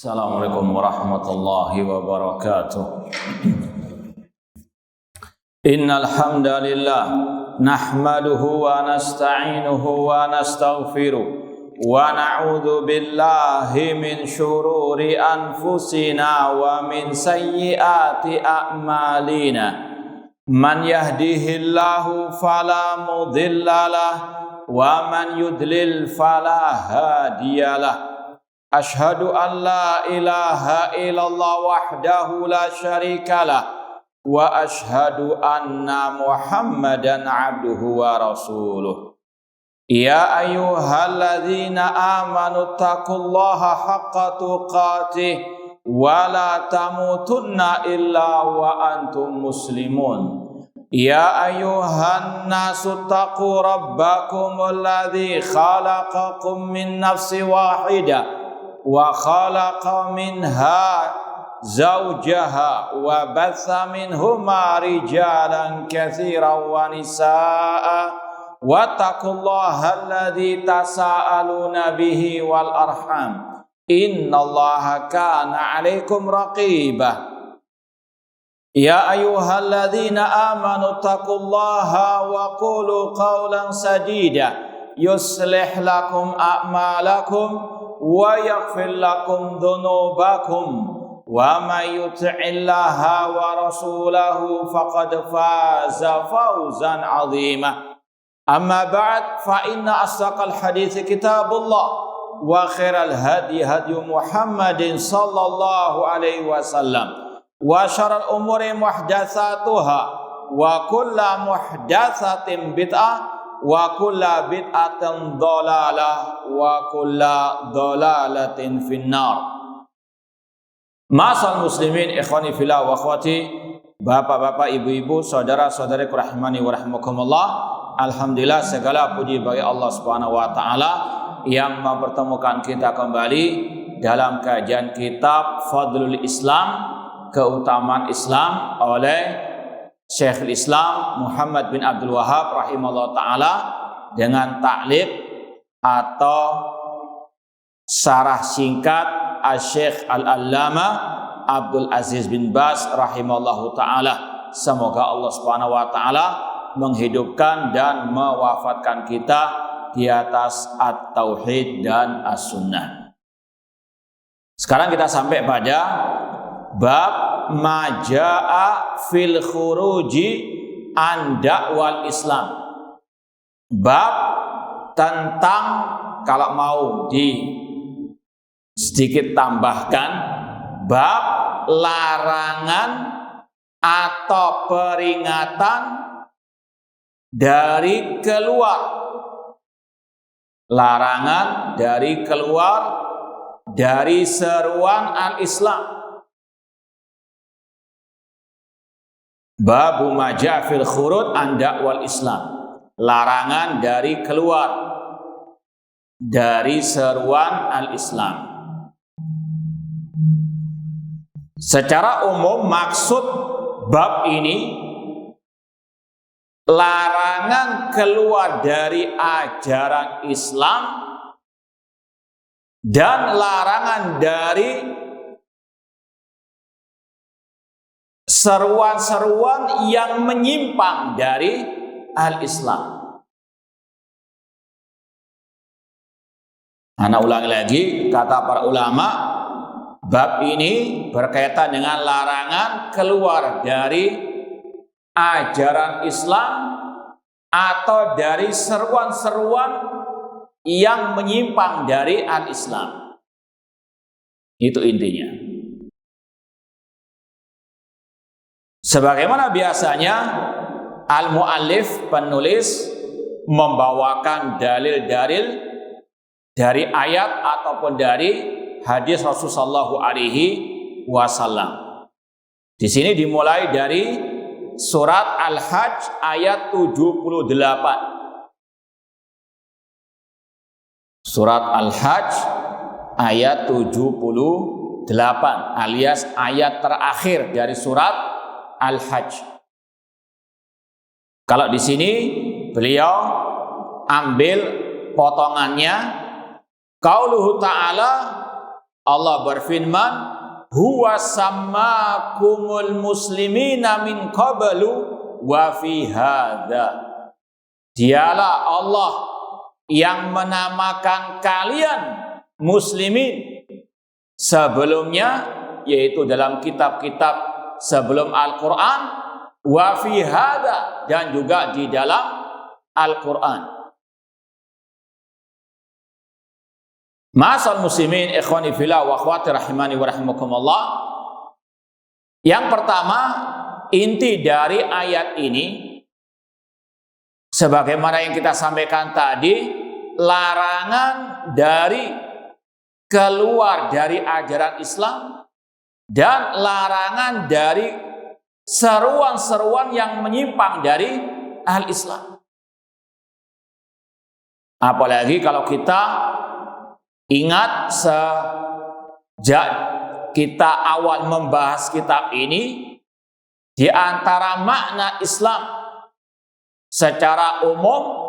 Assalamualaikum warahmatullahi wabarakatuh. Innal hamdalillah nahmaduhu wa nasta'inuhu wa nastaghfiruh wa na'udzu billahi min shururi anfusina wa min sayyiati a'malina. Man yahdihillahu fala mudhillalah wa man yudlil fala hadiyalah. Ashhadu an la ilaha illallah wahdahu la syarikalah wa ashhadu anna Muhammadan abduhu wa rasuluh. Ya ayyuhalladzina amanu taqullaha haqqa tuqatih wa la tamutunna illa wa antum muslimun. Ya ayyuhan nasu taqu rabbakum alladzi khalaqakum min nafsin wahidah wa khalaqa minha zawjaha wa batha minhuma rijalan katsiran wa nisaa wattaqullaha alladzi tasaaluna bihi wal arham innallaha kana 'alaikum raqiba. Ya ayyuhalladzina amanu taqullaha wa qulu qawlan sadida yuslih lakum a'malakum wa yaghfir lakum dhunubakum wa may yuti'illaha wa rasulahu faqad faza fawzan 'azima. Amma ba'd, fa inna asdaqal hadithi kitabullah wa khairal hadi hadi Muhammadin sallallahu alaihi wasallam wa syarrul umuri muhdatsatuha wa kullu muhdatsatin bid'ah wa kulla bid'atin dhalalah wa kulla dhalalatin finnar. Ma'asal muslimin ikhwani fillah wa akhwati, bapak-bapak, ibu-ibu, saudara-saudari rahimani wa rahimakumullah. Alhamdulillah, segala puji bagi Allah Subhanahu wa taala yang mempertemukan kita kembali dalam kajian kitab Fadlul Islam, keutamaan Islam oleh Syekhul Islam Muhammad bin Abdul Wahhab rahimahullah ta'ala dengan taklif atau syarah singkat Asy-Syaikh Al-Allamah Abdul Aziz bin Baz rahimahullah ta'ala. Semoga Allah subhanahu wa ta'ala menghidupkan dan mewafatkan kita di atas at-tauhid dan as-sunnah. Sekarang kita sampai pada bab maja'a fil khuruji an da'wal Islam. Bab tentang, kalau mau di sedikit tambahkan, bab larangan atau peringatan dari keluar. Larangan dari keluar dari seruan al-Islam. Babu maja' fil khurud an da'wal Islam. Larangan dari keluar dari seruan al-Islam. Secara umum maksud bab ini larangan keluar dari ajaran Islam dan larangan dari seruan-seruan yang menyimpang dari al-Islam. Ana ulangi lagi kata para ulama, bab ini berkaitan dengan larangan keluar dari ajaran Islam atau dari seruan-seruan yang menyimpang dari al-Islam. Itu intinya. Sebagaimana biasanya al-muallif, penulis, membawakan dalil-dalil dari ayat ataupun dari hadis Rasulullah sallallahu alaihi wasallam. Di sini dimulai dari surat Al-Hajj ayat 78. Surat Al-Hajj ayat 78 alias ayat terakhir dari surat Al-Hajj. Kalau di sini beliau ambil potongannya, qauluhu ta'ala Allah berfirman, huwa sammakumul muslimina min qablu wa fi hadza. Dialah Allah yang menamakan kalian muslimin sebelumnya, yaitu dalam kitab-kitab sebelum Al-Quran, wa fi hadza, dan juga di dalam Al-Quran. Ma'asal muslimin, ikhwani fillah wa akhwati rahimani wa rahimakumullah. Yang pertama, inti dari ayat ini, sebagaimana yang kita sampaikan tadi, larangan dari keluar dari ajaran Islam dan larangan dari seruan-seruan yang menyimpang dari al-Islam. Apalagi kalau kita ingat sejak kita awal membahas kitab ini, di antara makna Islam secara umum,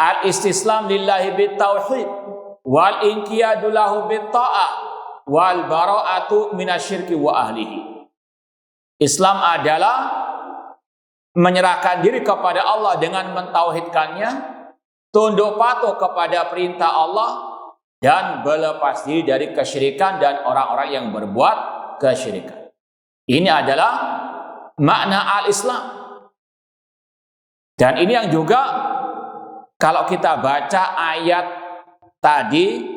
al-istislam lillahi bitauhid wal inqiyadu lahu bitta'ah wal bara'atu minasyirki wa ahlihi. Islam adalah menyerahkan diri kepada Allah dengan mentauhidkannya, tunduk patuh kepada perintah Allah, dan berlepas diri dari kesyirikan dan orang-orang yang berbuat kesyirikan. Ini adalah makna al-Islam. Dan ini yang juga kalau kita baca ayat tadi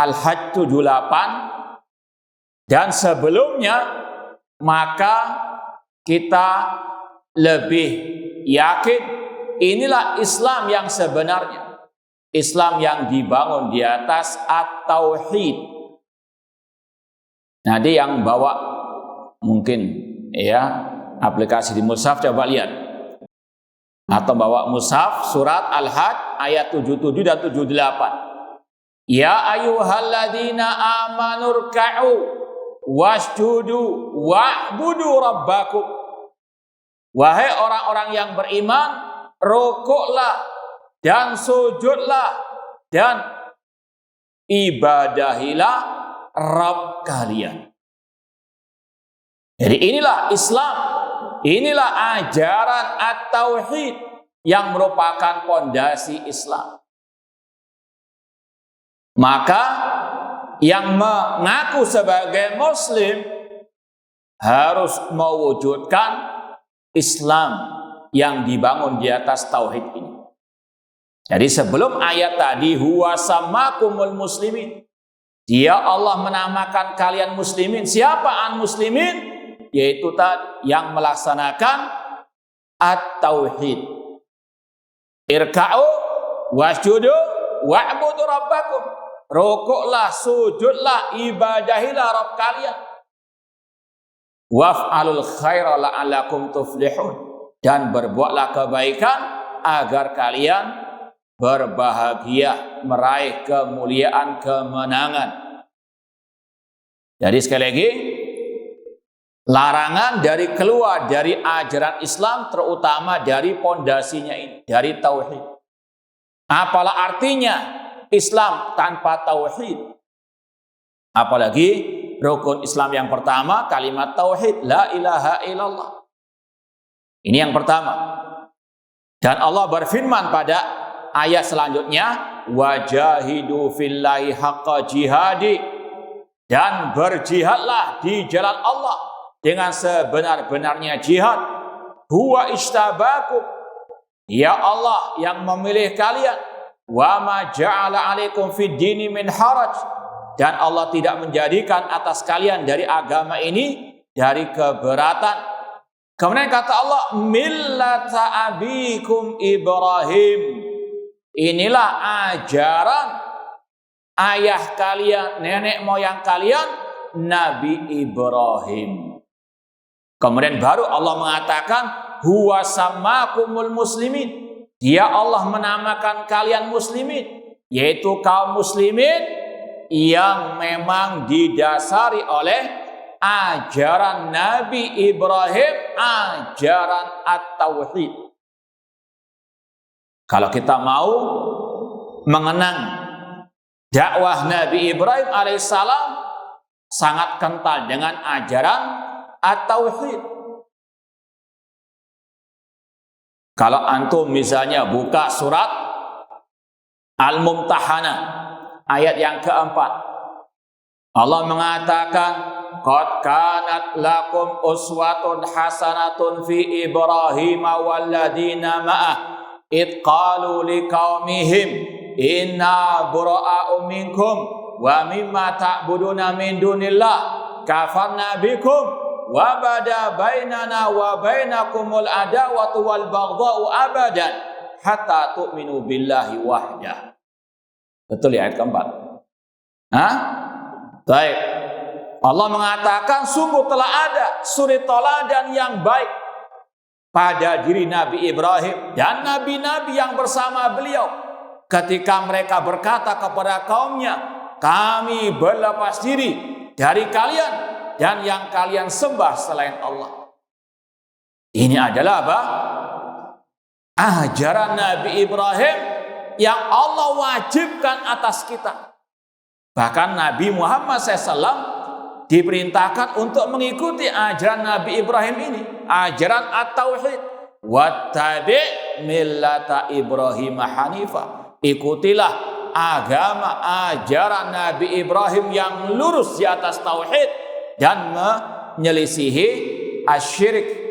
Al-Hajj 78 dan sebelumnya, maka kita lebih yakin inilah Islam yang sebenarnya. Islam yang dibangun di atas at-tauhid. Nanti yang bawa mungkin ya aplikasi di mushaf, coba lihat. Atau bawa mushaf surat Al-Hajj ayat 77 dan 78. Ya ayyuhalladzina amanu rka'u wasjudu wa'budu rabbakum. Wahai orang-orang yang beriman, rukuklah dan sujudlah dan ibadahilah Rabb kalian. Jadi inilah Islam, inilah ajaran at-tauhid yang merupakan pondasi Islam. Maka yang mengaku sebagai muslim harus mewujudkan Islam yang dibangun di atas tauhid ini. Jadi sebelum ayat tadi, huwa sammakumul muslimin, dia Allah menamakan kalian muslimin. Siapa an-muslimin? Yaitu tadi yang melaksanakan at-tauhid. Irka'u wasjudu wa'budu rabbakum. Rukuklah, sujudlah, ibadahilah Rabb kalian. Waf'alul khaira la'allakum tuflihun. Dan berbuatlah kebaikan agar kalian berbahagia, meraih kemuliaan, kemenangan. Jadi sekali lagi, larangan dari keluar dari ajaran Islam, terutama dari pondasinya ini, dari tauhid. Apalah artinya Islam tanpa tauhid? Apalagi rukun Islam yang pertama, kalimat tauhid, la ilaha illallah. Ini yang pertama. Dan Allah berfirman pada ayat selanjutnya, wajahidu fillahi haqqa jihadi, dan berjihadlah di jalan Allah dengan sebenar-benarnya jihad. Huwa ishtabakum, ya Allah yang memilih kalian. Wa ma ja'ala alaikum fid dini min haraj, dan Allah tidak menjadikan atas kalian dari agama ini dari keberatan. Kemudian kata Allah, millata abikum Ibrahim. Inilah ajaran ayah kalian, nenek moyang kalian, Nabi Ibrahim. Kemudian baru Allah mengatakan, huwa sammakumul muslimin. Dia Allah menamakan kalian muslimin, yaitu kaum muslimin yang memang didasari oleh ajaran Nabi Ibrahim, ajaran at-tauhid. Kalau kita mau mengenang dakwah Nabi Ibrahim alaihissalam sangat kental dengan ajaran at-tauhid. Kalau antum misalnya buka surat Al-Mumtahanah ayat yang keempat, Allah mengatakan, qad kanat lakum uswatun hasanatun fi Ibrahim walladzina ma'ah id qalu liqaumihim inna bura'a'u minkum wa mimma ta'buduna min dunillah kafarna bikum wa bada bainana wa bainakumul adawatu wal baghdha'u abadan hatta tu'minu billahi wahdah. Betul ya ayat keempat? Baik. Allah mengatakan sungguh telah ada suri teladan yang baik pada diri Nabi Ibrahim dan nabi-nabi yang bersama beliau ketika mereka berkata kepada kaumnya, kami berlepas diri dari kalian dan yang kalian sembah selain Allah. Ini adalah apa? Ajaran Nabi Ibrahim yang Allah wajibkan atas kita. Bahkan Nabi Muhammad SAW diperintahkan untuk mengikuti ajaran Nabi Ibrahim ini, ajaran at-tauhid. Wattabi' millata Ibrahim hanifa. Ikutilah agama ajaran Nabi Ibrahim yang lurus di atas tauhid dan menyelisihi asyirik.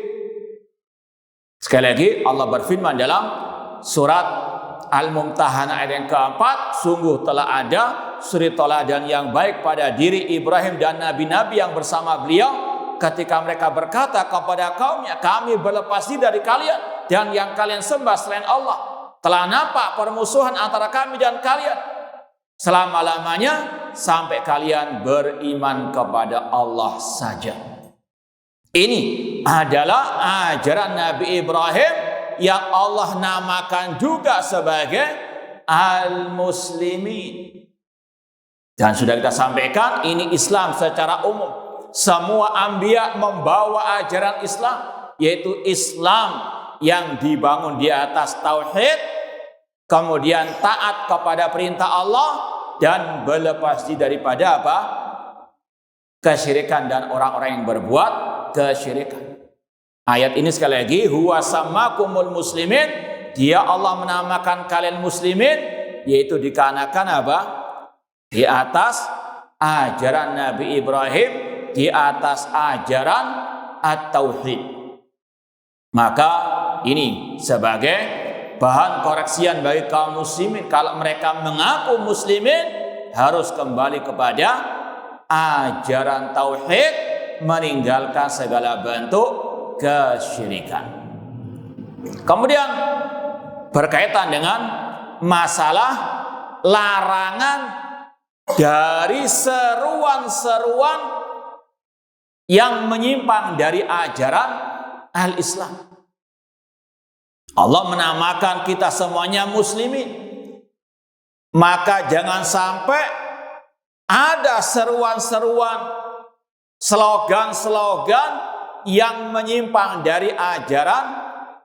Sekali lagi Allah berfirman dalam surat Al-Mumtahanah ayat yang keempat, sungguh telah ada suri teladan yang baik pada diri Ibrahim dan nabi-nabi yang bersama beliau ketika mereka berkata kepada kaumnya, kami berlepas diri dari kalian dan yang kalian sembah selain Allah. Telah nampak permusuhan antara kami dan kalian selama-lamanya sampai kalian beriman kepada Allah saja. Ini adalah ajaran Nabi Ibrahim yang Allah namakan juga sebagai al-muslimin. Dan sudah kita sampaikan, ini Islam secara umum. Semua anbiya membawa ajaran Islam, yaitu Islam yang dibangun di atas tauhid, kemudian taat kepada perintah Allah dan berlepas diri daripada apa? Kesyirikan dan orang-orang yang berbuat kesyirikan. Ayat ini sekali lagi, huwa sammakumul muslimin, dia Allah menamakan kalian muslimin, yaitu dikarenakan apa? Di atas ajaran Nabi Ibrahim, di atas ajaran at-tauhid. Maka ini sebagai bahan koreksian bagi kaum muslimin, kalau mereka mengaku muslimin harus kembali kepada ajaran tauhid, meninggalkan segala bentuk kesyirikan. Kemudian berkaitan dengan masalah larangan dari seruan-seruan yang menyimpang dari ajaran al-Islam. Allah menamakan kita semuanya muslimin, maka jangan sampai ada seruan-seruan, slogan-slogan yang menyimpang dari ajaran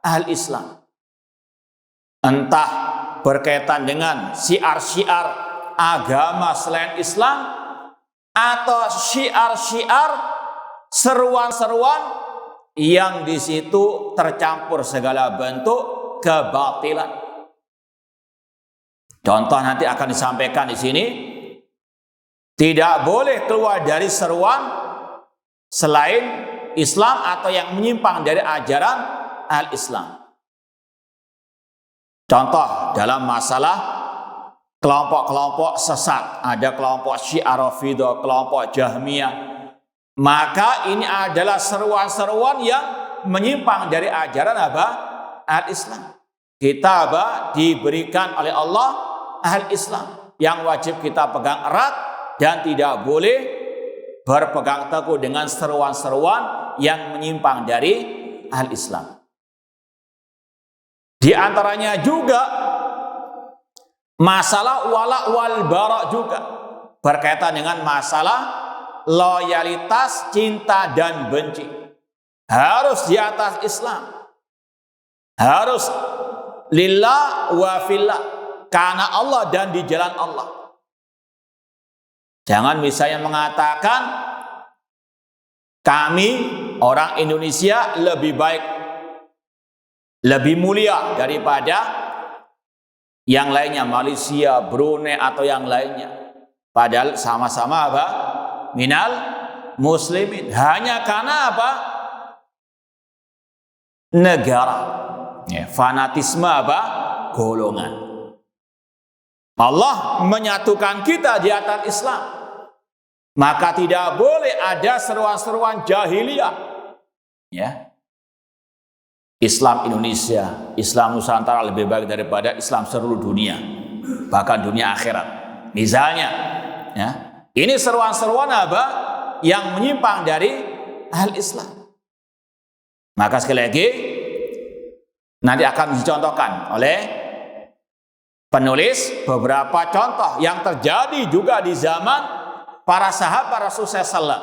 al-Islam. Entah berkaitan dengan syiar-syiar agama selain Islam, atau syiar-syiar seruan-seruan yang di situ tercampur segala bentuk kebatilan. Contoh nanti akan disampaikan di sini. Tidak boleh keluar dari seruan selain Islam atau yang menyimpang dari ajaran al-Islam. Contoh dalam masalah kelompok-kelompok sesat, ada kelompok Syiah Rafidhah, kelompok Jahmiyah. Maka ini adalah seruan-seruan yang menyimpang dari ajaran apa? Al-Islam. Kita apa? Diberikan oleh Allah al-Islam yang wajib kita pegang erat dan tidak boleh berpegang teguh dengan seruan-seruan yang menyimpang dari al-Islam. Di antaranya juga masalah wala wal bara juga berkaitan dengan masalah loyalitas, cinta dan benci. Harus di atas Islam. Harus lillah wa fillah, karena Allah dan di jalan Allah. Jangan misalnya mengatakan kami orang Indonesia lebih baik, lebih mulia daripada yang lainnya, Malaysia, Brunei atau yang lainnya. Padahal sama-sama apa? Minal muslimin. Hanya karena apa? Negara. Ya, fanatisme apa? Golongan. Allah menyatukan kita di atas Islam. Maka tidak boleh ada seruan-seruan jahiliyah. Ya. Islam Indonesia, Islam Nusantara lebih baik daripada Islam seluruh dunia, bahkan dunia akhirat. Misalnya, ya, ini seruan-seruan apa yang menyimpang dari al-Islam. Maka sekali lagi nanti akan dicontohkan oleh penulis beberapa contoh yang terjadi juga di zaman para sahabat Rasulullah SAW.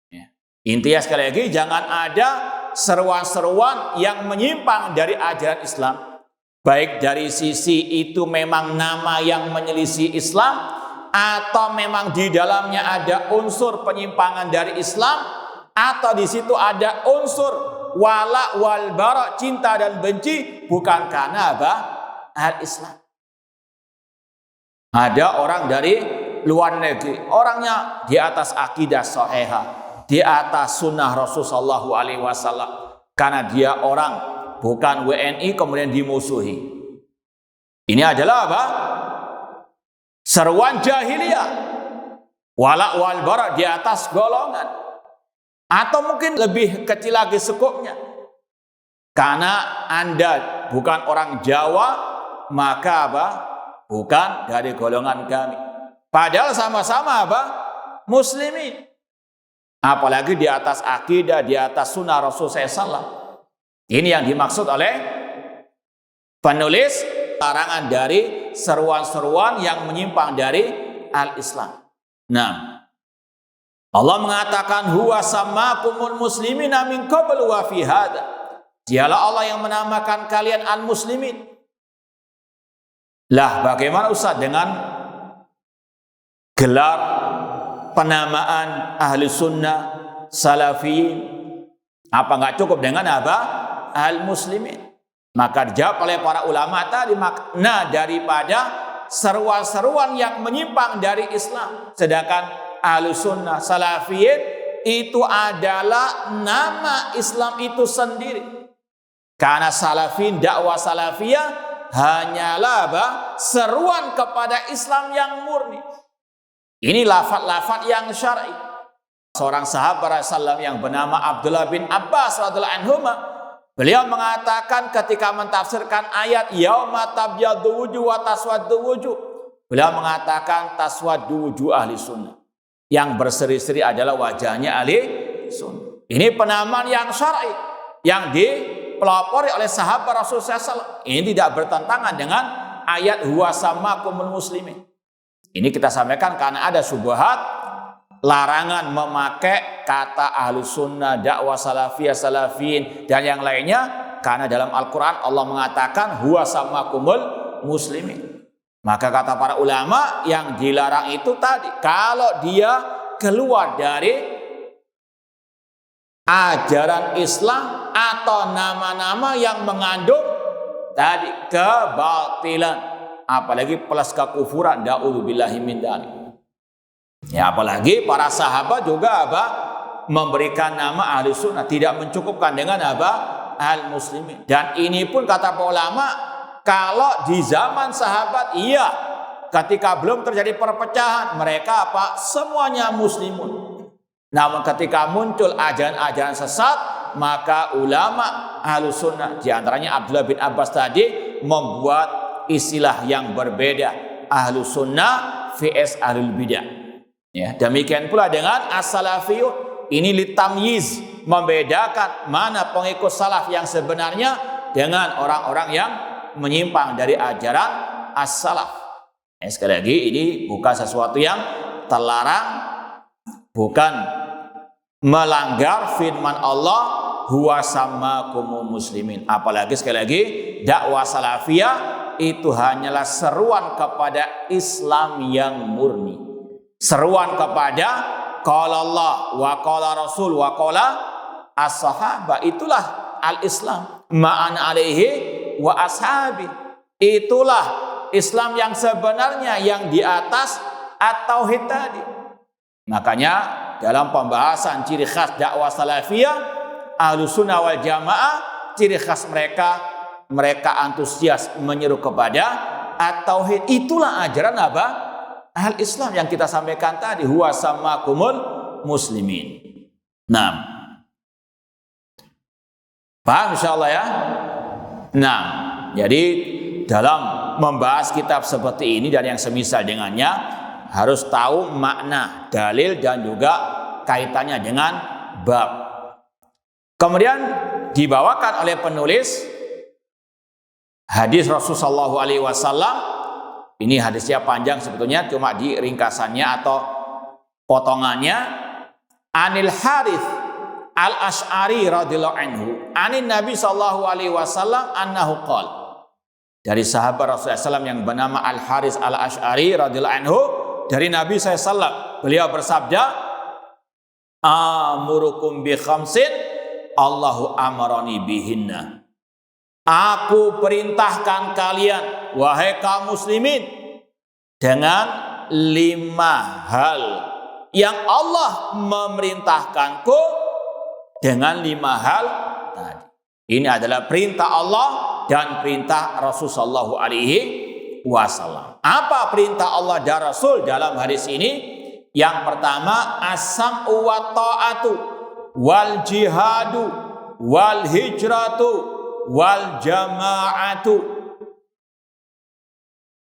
Ya. Intinya sekali lagi jangan ada seruan-seruan yang menyimpang dari ajaran Islam, baik dari sisi itu memang nama yang menyelisih Islam atau memang di dalamnya ada unsur penyimpangan dari Islam, atau di situ ada unsur wala wal bara, cinta dan benci bukan karena apa? Al-Islam. Ada orang dari luar negeri, orangnya di atas akidah sahihah, di atas sunnah Rasulullah SAW, karena dia orang bukan WNI kemudian dimusuhi. Ini adalah apa? Seruan jahiliyah, wala wal bara, di atas golongan, atau mungkin lebih kecil lagi skupnya. Karena Anda bukan orang Jawa, maka apa? Bukan dari golongan kami. Padahal sama-sama apa? Muslimin. Apalagi di atas akidah, di atas sunnah Rasul SAW. Ini yang dimaksud oleh penulis, larangan dari seruan-seruan yang menyimpang dari al-Islam. Nah, Allah mengatakan huwa sammakumul muslimina min qablu wa fi hada. Dialah Allah yang menamakan kalian al-muslimin. Lah, bagaimana Ustaz dengan gelar penamaan ahli sunnah, salafiyin? Apa nggak cukup dengan apa? Al-muslimin. Maka dijawab oleh para ulama tadi, makna daripada seruan-seruan yang menyimpang dari Islam. Sedangkan ahli sunnah, salafiyin itu adalah nama Islam itu sendiri. Karena salafin, dakwah salafiyah hanyalah apa? Seruan kepada Islam yang murni. Ini lafaz-lafaz yang syar'i. Seorang sahabat Rasulullah yang bernama Abdullah bin Abbas radhiyallahu anhuma, beliau mengatakan ketika mentafsirkan ayat yauma tabyaddu wujuh wa taswaddu wujuh, beliau mengatakan taswaddu wujuh ahli sunnah. Yang berseri-seri adalah wajahnya ahli sunnah. Ini penamaan yang syar'i yang dipelopori oleh sahabat Rasulullah SAW. Ini tidak bertentangan dengan ayat huwa sammakumul muslimin. Ini kita sampaikan karena ada syubhat larangan memakai kata ahlu sunnah, dakwah salafiyah, salafiyin dan yang lainnya, karena dalam Al-Quran Allah mengatakan huwa sammakumul muslimin. Maka kata para ulama yang dilarang itu tadi, kalau dia keluar dari ajaran Islam atau nama-nama yang mengandung tadi kebatilan, apalagi plus kekufuran, na'udzubillahi min dzalik. Ya, apalagi para sahabat juga apa? Memberikan nama ahli sunnah, tidak mencukupkan dengan apa? Al-muslimin. Dan ini pun kata para ulama, kalau di zaman sahabat iya, ketika belum terjadi perpecahan, mereka apa? Semuanya muslimun. Namun ketika muncul ajaran-ajaran sesat, maka ulama ahli sunnah, diantaranya Abdullah bin Abbas tadi, membuat istilah yang berbeda, ahli sunnah vs ahlul bidah. Ya, demikian pula dengan as-salafiyun. Ini litamyiz, membedakan mana pengikut salaf yang sebenarnya dengan orang-orang yang menyimpang dari ajaran as-salaf. Sekali lagi, ini bukan sesuatu yang terlarang, bukan melanggar firman Allah huwa sammakumul muslimin. Apalagi sekali lagi, dakwah salafiyah itu hanyalah seruan kepada Islam yang murni. seruan kepada qala Allah wa qala Rasul wa qala as-sahaba. Itulah al-Islam ma'ana alaihi wa ashabi. Itulah Islam yang sebenarnya, yang di atas at-tauhid tadi. Makanya dalam pembahasan ciri khas dakwah salafiyah, Ahlussunnah wal Jamaah, ciri khas mereka antusias menyeru kepada at-tauhid. Itulah ajaran apa? Al-Islam yang kita sampaikan tadi, huwa sammakumul muslimin. Nah, paham insyaallah ya? Nah, jadi dalam membahas kitab seperti ini dan yang semisal dengannya, harus tahu makna dalil dan juga kaitannya dengan bab. Kemudian dibawakan oleh penulis hadis Rasulullah SAW. Ini hadisnya panjang sebetulnya, cuma di ringkasannya atau potongannya. Anil Harits Al-Asy'ari radhiyallahu anhu, anin Nabi sallallahu alaihi wasallam annahu qala. Dari sahabat Rasulullah SAW yang bernama Al Harits Al Asy'ari radhiyallahu anhu, dari Nabi SAW, beliau bersabda, amurukum bi khamsin Allahu amarani bihinna. Aku perintahkan kalian, wahai kaum muslimin, dengan 5 hal yang Allah memerintahkanku dengan 5 hal tadi. Ini adalah perintah Allah dan perintah Rasulullah SAW. Apa perintah Allah dan Rasul dalam hadis ini? Yang pertama, as-sam'u wa ta'atu wal jihadu wal hijratu wal jama'atu.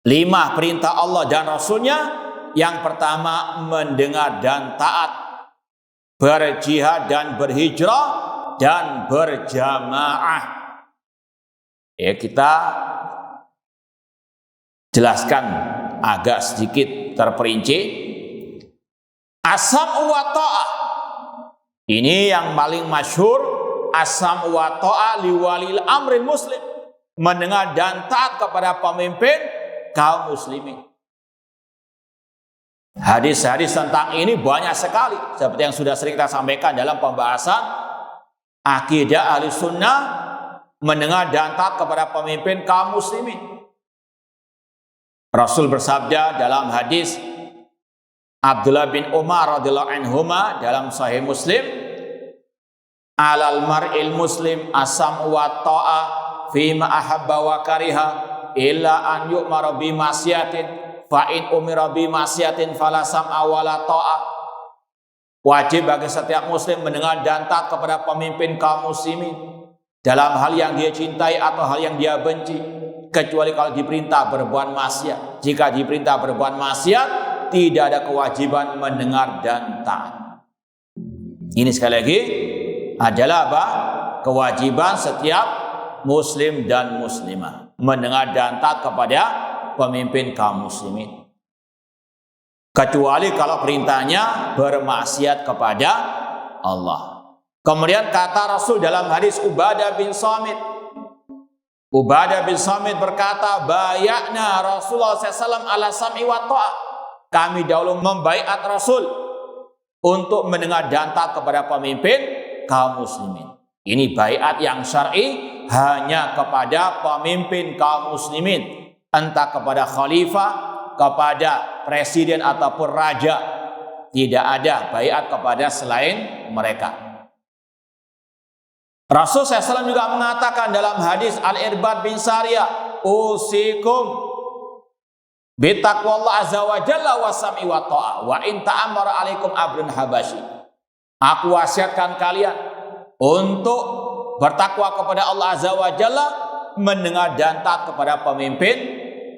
5 perintah Allah dan Rasulnya. Yang pertama, mendengar dan taat, berjihad dan berhijrah, dan berjamaah. Ya, kita jelaskan agak sedikit terperinci. As-sam'u wa ta'ah, ini yang paling masyhur. As-sam'u wa ta'ah liwalil amril muslim, mendengar dan taat kepada pemimpin kaum muslimin. Hadis-hadis tentang ini banyak sekali, seperti yang sudah sering kita sampaikan dalam pembahasan akidah ahli sunnah, mendengar dan taat kepada pemimpin kaum muslimin. Rasul bersabda dalam hadis Abdullah bin Umar radhiyallahu anhuma dalam Sahih Muslim, alal mar'il muslim as-sam'u wa ta'ah fima ahabba wa kariha illa an yu'mara bi ma'siyatin fa in umira bi ma'siyatin fala sam'a wa la ta'ah. Wajib bagi setiap muslim mendengar dan taat kepada pemimpin kaum muslimin dalam hal yang dia cintai atau hal yang dia benci, kecuali kalau diperintah berbuat maksiat. Jika diperintah berbuat maksiat, tidak ada kewajiban mendengar dan taat. Ini sekali lagi adalah apa? Kewajiban setiap muslim dan muslimah mendengar dan taat kepada pemimpin kaum muslimin, kecuali kalau perintahnya bermaksiat kepada Allah. Kemudian kata Rasul dalam hadis Ubadah bin Samit, Ubadah bin Samit berkata, bayakna Rasulullah SAW ala sam'i wa ta'ah. Kami dahulu membaiat Rasul untuk mendengar dan taat kepada pemimpin kaum muslimin. Ini baiat yang syar'i, hanya kepada pemimpin kaum muslimin, entah kepada khalifah, kepada presiden ataupun raja. Tidak ada baiat kepada selain mereka. Rasul SAW juga mengatakan dalam hadis Al-Irbad bin Sariyah, usikum bitaqwallah azza wa jalla wa sam'i wa ta'ah wa in ta'ammara alaikum abrun habasyi. Aku wasiatkan kalian untuk bertakwa kepada Allah azza wa jalla, mendengar dan taat kepada pemimpin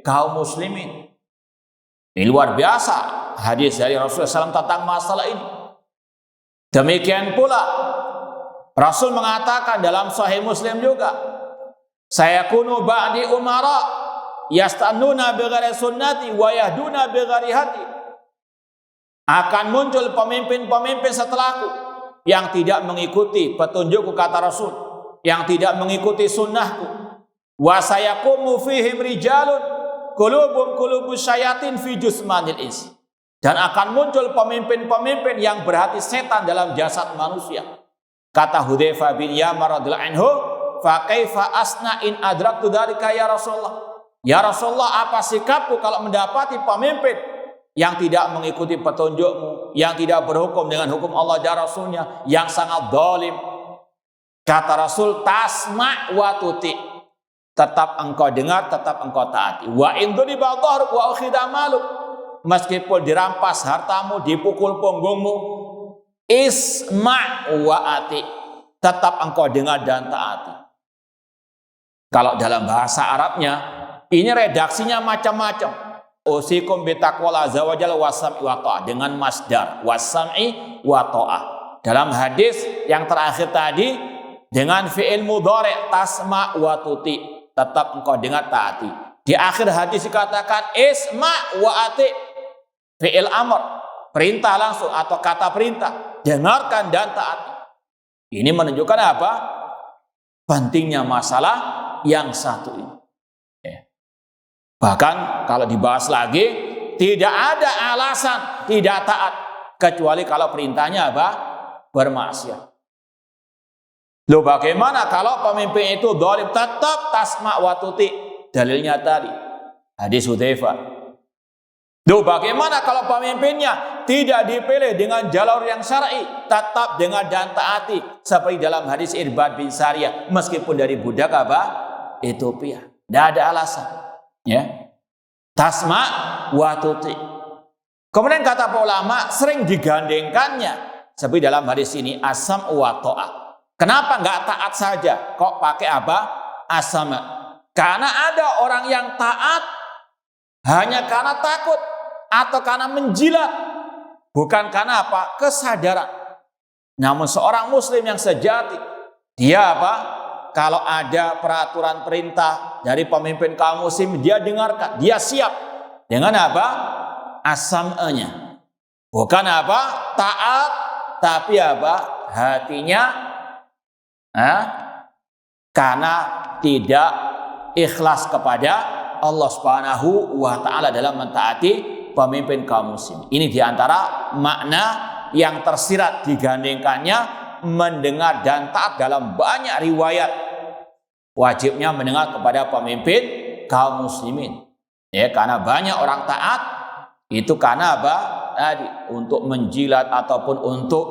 kaum muslimin. Ini luar biasa hadis dari Rasulullah SAW tentang masalah ini. Demikian pula Rasul mengatakan dalam Sahih Muslim juga, sayakunu ba'di umara yastannuna bighairi sunnati wa yahduna bighairi hadi. Akan muncul pemimpin-pemimpin setelahku yang tidak mengikuti petunjukku, kata Rasul, yang tidak mengikuti sunnahku. Wa sayaqumu fihim rijalun qulubum qulubus syayatin fi jusmanil ins. Dan akan muncul pemimpin-pemimpin yang berhati setan dalam jasad manusia. Kata Hudzaifah bin Yamar radhiyallahu anhu, "Fa kaifa asna in adraktu dzalika ya Rasulullah?" Ya Rasulullah, apa sikapku kalau mendapati pemimpin yang tidak mengikuti petunjukmu, yang tidak berhukum dengan hukum Allah dan Rasulnya, yang sangat zalim? Kata Rasul, "Tasma' wa tuti." Tetap engkau dengar, tetap engkau taati. Wa in duriba dhahruk wa ukhidha maluk. Meskipun dirampas hartamu, dipukul punggungmu, isma' wa ati. Tetap engkau dengar dan taati. Kalau dalam bahasa Arabnya, ini redaksinya macam-macam. Usikum bitaqwal azza wa jalla wasam'i wa ta'ah, dengan masdar wasam'i wa ta'ah. Dalam hadis yang terakhir tadi dengan fi'il mudhari' tasma' wa tuti, tetap engkau dengar taati. Di akhir hadis dikatakan isma' wa ati, fi'il amr, perintah langsung atau kata perintah, dengarkan dan taati. Ini menunjukkan apa? Pentingnya masalah yang satu ini. Bahkan kalau dibahas lagi, tidak ada alasan tidak taat kecuali kalau perintahnya apa? Bermaksiat. Loh, bagaimana kalau pemimpin itu zalim? Tetap tasma' wa tuti. Dalilnya tadi hadis Hudzaifah. Loh, bagaimana kalau pemimpinnya tidak dipilih dengan jalur yang syar'i? Tetap dengar dan taati, seperti dalam hadis Irbad bin Sariyah, meskipun dari budak apa? Ethiopia. Tidak ada alasan. Ya. Tasma' wa tuti. Kemudian kata para ulama, sering digandengkannya seperti dalam hadis ini asam wa ta'ah. Kenapa nggak taat saja? Kok pakai apa? Asam. Karena ada orang yang taat hanya karena takut atau karena menjilat, bukan karena apa? Kesadaran. Namun seorang muslim yang sejati, dia apa? Kalau ada peraturan perintah dari pemimpin kaum muslim, dia dengarkan, dia siap. Dengan apa? Asam'nya. Bukan apa? Taat, tapi apa? Hatinya karena tidak ikhlas kepada Allah Subhanahu wa ta'ala dalam mentaati pemimpin kaum muslim. Ini diantara makna yang tersirat digandengkannya mendengar dan taat dalam banyak riwayat. Wajibnya mendengar kepada pemimpin kaum muslimin. Ya, karena banyak orang taat itu karena apa? Tadi untuk menjilat ataupun untuk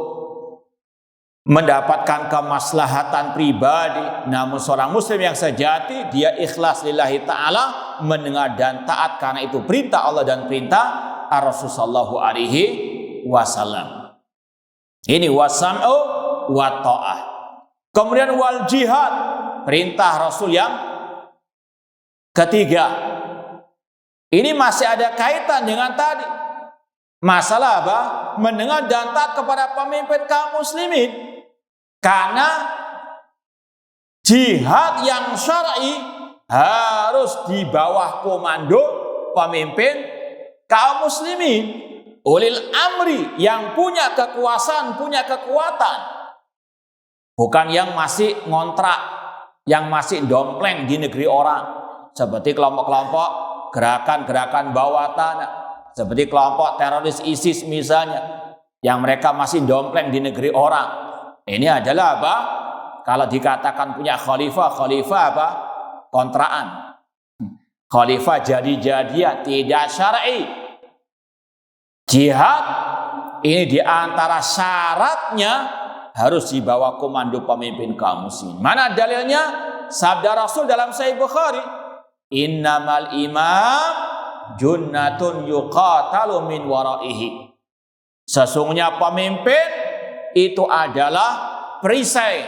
mendapatkan kemaslahatan pribadi. Namun seorang muslim yang sejati, dia ikhlas lillahi ta'ala, mendengar dan taat karena itu perintah Allah dan perintah Rasulullah sallallahu alaihi wasallam. Ini wasam'u wa ta'ah. Kemudian wal jihad, perintah Rasul yang ketiga. Ini masih ada kaitan dengan tadi. Masalah apa? Mendengar dan taat kepada pemimpin kaum muslimin. Karena jihad yang syar'i harus di bawah komando pemimpin kaum muslimin, ulil amri, yang punya kekuasaan, punya kekuatan. Bukan yang masih ngontrak, yang masih dompleng di negeri orang. Seperti kelompok-kelompok gerakan-gerakan bawah tanah. Seperti kelompok teroris ISIS misalnya, yang mereka masih dompleng di negeri orang. Ini adalah apa? Kalau dikatakan punya khalifah, khalifah apa? Kontraan. Khalifah jadi-jadian, tidak syar'i. Jihad ini diantara syaratnya harus di bawah komando pemimpin kaum muslimin. Mana dalilnya? Sabda Rasul dalam Sahih Bukhari, innamal imam junnatun yuqatalu min waraihi. Sesungguhnya pemimpin itu adalah perisai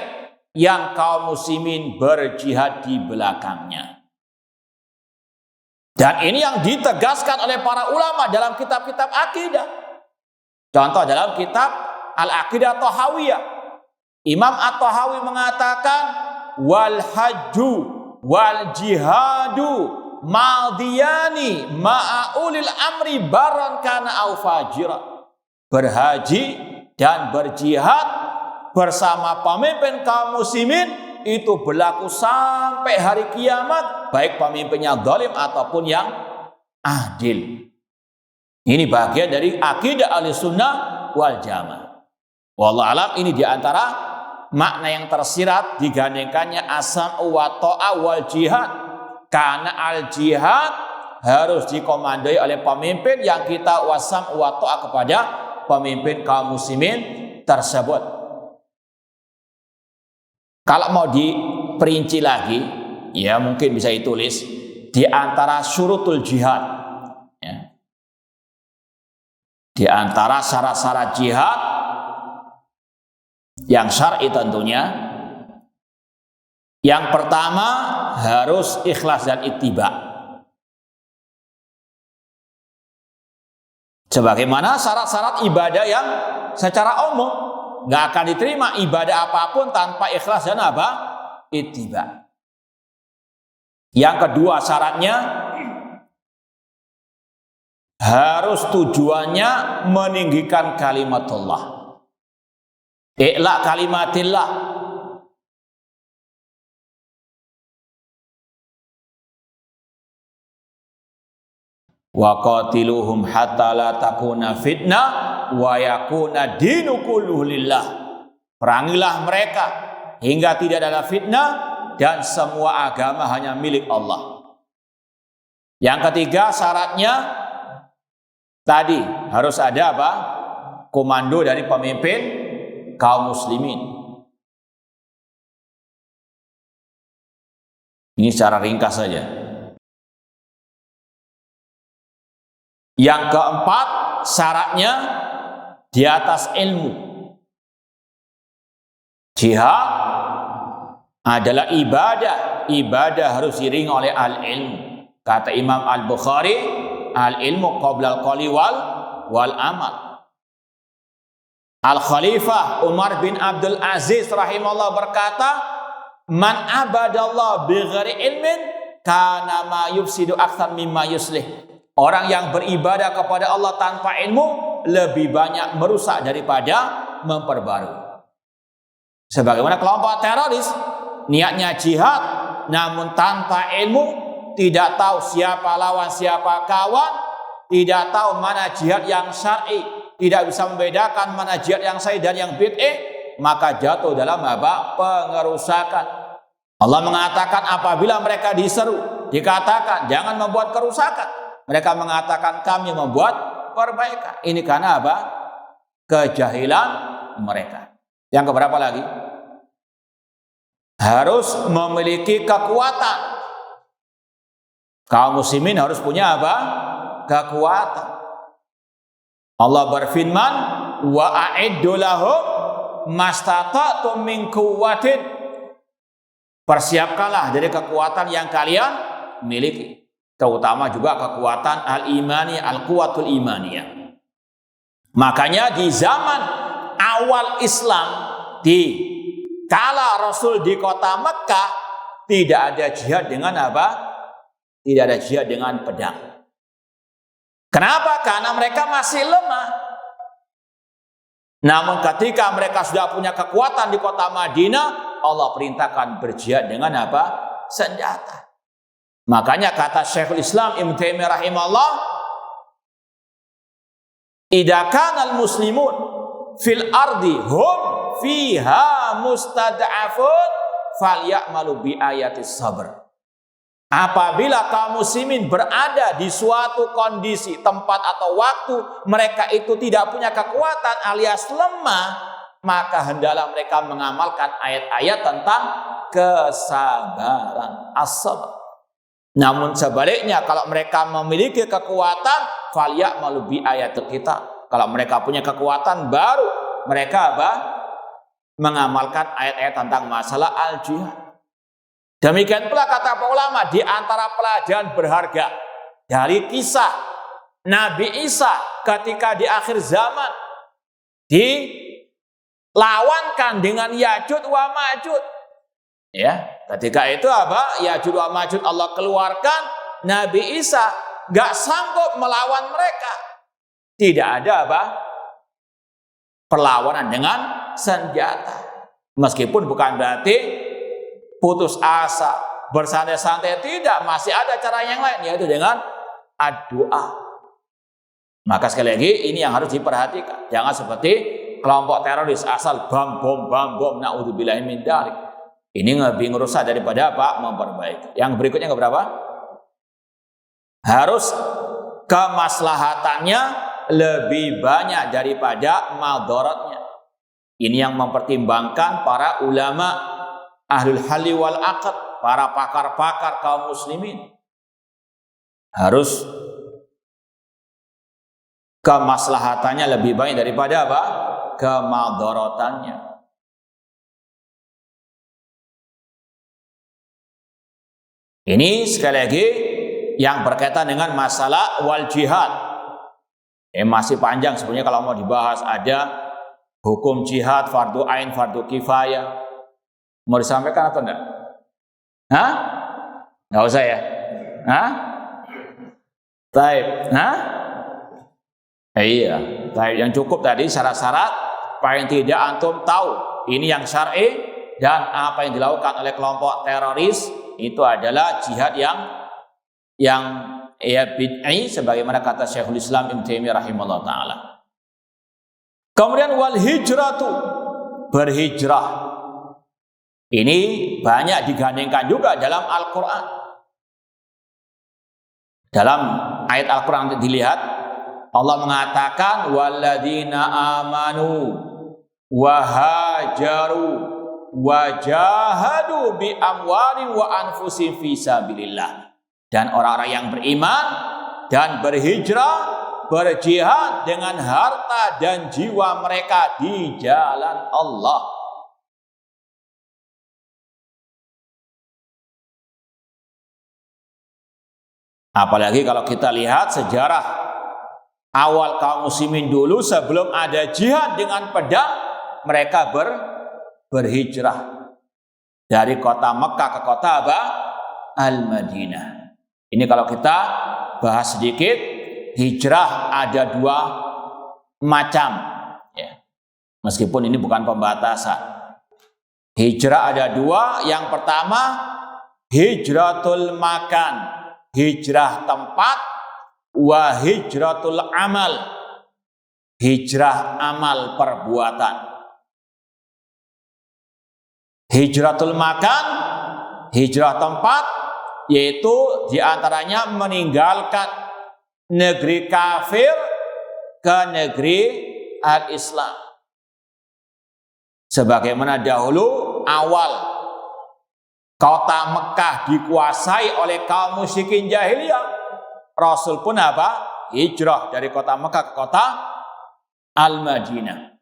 yang kaum muslimin berjihad di belakangnya. Dan ini yang ditegaskan oleh para ulama dalam kitab-kitab akidah. Contoh dalam kitab Al-Aqidah Thahawiyah, Imam At-Tahawi mengatakan wal hajju wal jihadu madiyani ma'ulil amri baran kana au fajira. Berhaji dan berjihad bersama pemimpin kaum muslimin itu berlaku sampai hari kiamat, baik pemimpinnya zalim ataupun yang adil. Ini bagian dari akidah Ahlussunnah wal Jamaah. Wallahu alam, ini diantara makna yang tersirat digandengkannya as-sam'u wa ta'ah wal jihad. Karena al jihad harus dikomandoi oleh pemimpin yang kita was-sam'u wa ta'ah kepada pemimpin kaum muslimin tersebut. Kalau mau diperinci lagi, ya mungkin bisa ditulis di antara syurutul jihad, ya. Di antara syarat-syarat jihad yang syar'i tentunya, yang pertama harus ikhlas dan ittiba. Sebagaimana syarat-syarat ibadah yang secara umum nggak akan diterima ibadah apapun tanpa ikhlas dan apa? Ittiba. Yang kedua syaratnya harus tujuannya meninggikan kalimatullah. I'la kalimatillah. Wa qatiluhum hatta la takuna fitnah wa yakuna dinu kulluhu lillah. Perangilah mereka hingga tidak ada fitnah dan semua agama hanya milik Allah. Yang ketiga syaratnya tadi harus ada apa? Komando dari pemimpin kaum muslimin. Ini secara ringkas saja. Yang keempat syaratnya di atas ilmu. Jihad adalah ibadah. Ibadah harus diiringi oleh al-ilmu. Kata Imam Al-Bukhari, al-ilmu qabla al-qawli wal amal. Al-Khalifah Umar bin Abdul Aziz rahimahullah berkata, man abadallah bighairi ilmin kana ma yufsidu aktsar mimma yuslih. Orang yang beribadah kepada Allah tanpa ilmu lebih banyak merusak daripada memperbarui. Sebagaimana kelompok teroris, niatnya jihad namun tanpa ilmu, tidak tahu siapa lawan siapa kawan, tidak tahu mana jihad yang syar'i, tidak bisa membedakan mana jihad yang sahih dan yang bid'ah, maka jatuh dalam apa? Pengerusakan. Allah mengatakan apabila mereka diseru, dikatakan jangan membuat kerusakan, mereka mengatakan kami membuat perbaikan. Ini karena apa? Kejahilan mereka. Yang keberapa lagi? Harus memiliki kekuatan. Kaum muslimin harus punya apa? Kekuatan. Allah berfirman, wa a'iddu lahum mastata'tum min quwwatin. Persiapkanlah dari kekuatan yang kalian miliki. Terutama juga kekuatan al-imani, al-quwatul imaniyah. Makanya di zaman awal Islam, di kala Rasul di kota Mekah, tidak ada jihad dengan apa? Tidak ada jihad dengan pedang. Kenapa? Karena mereka masih lemah. Namun ketika mereka sudah punya kekuatan di kota Madinah, Allah perintahkan berjihad dengan apa? Senjata. Makanya kata Syekhul Islam Ibnu Taimiyah rahimahullah, idza kana al-muslimun fil ardi hum fiha mustad'afun falyamalu bi ayatis sabr. Apabila kaum muslimin berada di suatu kondisi, tempat atau waktu mereka itu tidak punya kekuatan alias lemah, maka hendaklah mereka mengamalkan ayat-ayat tentang kesabaran, as-sabr. Namun sebaliknya kalau mereka memiliki kekuatan, falyamalu bi ayat kita. Kalau mereka punya kekuatan baru mereka apa? Mengamalkan ayat-ayat tentang masalah al-jihad. Demikian pula kata para ulama, di antara pelajaran berharga dari kisah Nabi Isa ketika di akhir zaman dilawankan dengan Ya'juj wa Ma'juj. Ya, ketika itu apa? Ya'juj wa Ma'juj Allah keluarkan, Nabi Isa gak sanggup melawan mereka. Tidak ada apa? Perlawanan dengan senjata. Meskipun bukan berarti putus asa, bersantai-santai, tidak, masih ada cara yang lain, yaitu dengan doa. Maka sekali lagi ini yang harus diperhatikan. Jangan seperti kelompok teroris asal bom, naudzubillahi min dzalik. Ini lebih ngerusak daripada apa? Memperbaiki. Yang berikutnya ke berapa? Harus kemaslahatannya lebih banyak daripada madaratnya. Ini yang mempertimbangkan para ulama ahlul halli wal aqd, para pakar-pakar kaum muslimin. Harus kemaslahatannya lebih banyak daripada apa? Kemadaratannya. Ini sekali lagi yang berkaitan dengan masalah wal jihad. Masih panjang sebenarnya kalau mau dibahas. Ada hukum jihad, fardu ain, fardu kifayah. Mau disampaikan atau enggak? Hah? Nggak usah ya? Hah? Taib. Hah? Iya. Taib. Yang cukup tadi syarat-syarat paling tidak antum tahu ini yang syar'i dan apa yang dilakukan oleh kelompok teroris itu adalah jihad yang bid'i sebagaimana kata Syekhul Islam Ibnu Taimiyah rahimahullah taala. Kemudian wal hijratu, berhijrah. Ini banyak digandengkan juga dalam Al-Qur'an. Dalam ayat Al-Qur'an dilihat Allah mengatakan walladzina amanu wa hajaru wa jahadu bi amwalin wa anfusihim fi sabilillah. Dan orang-orang yang beriman dan berhijrah, berjihad dengan harta dan jiwa mereka di jalan Allah. Apalagi kalau kita lihat sejarah awal kaum muslimin dulu sebelum ada jihad dengan pedang, mereka berhijrah dari kota Mekah ke kota apa? Al-Madinah. Ini kalau kita bahas sedikit, hijrah ada dua macam. Ya. Meskipun ini bukan pembatasan. Hijrah ada dua. Yang pertama, hijratul makan, hijrah tempat, wa hijratul amal, hijrah amal perbuatan. Hijratul makan, hijrah tempat, yaitu diantaranya meninggalkan negeri kafir ke negeri al-Islam. Sebagaimana dahulu awal kota Mekah dikuasai oleh kaum musyrikin jahiliyah, Rasul pun apa? Hijrah dari kota Mekah ke kota Al-Madinah.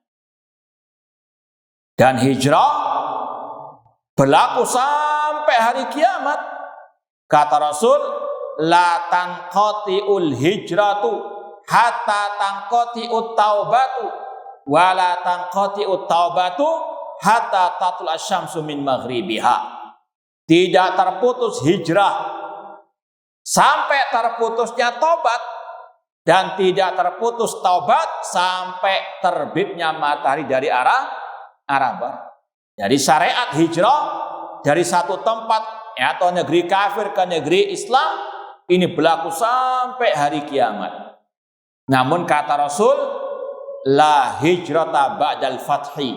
Dan hijrah berlaku sampai hari kiamat. Kata Rasul, la tanqati'ul hijratu hatta tanqati'ut taubatu wa la tanqati'ut taubatu hatta tatul asyamsu min maghribiha. Tidak terputus hijrah sampai terputusnya taubat, dan tidak terputus taubat sampai terbitnya matahari dari arah barat. Jadi syariat hijrah dari satu tempat atau negeri kafir ke negeri Islam ini berlaku sampai hari kiamat. Namun kata Rasul, la hijrata ba'dal fathi.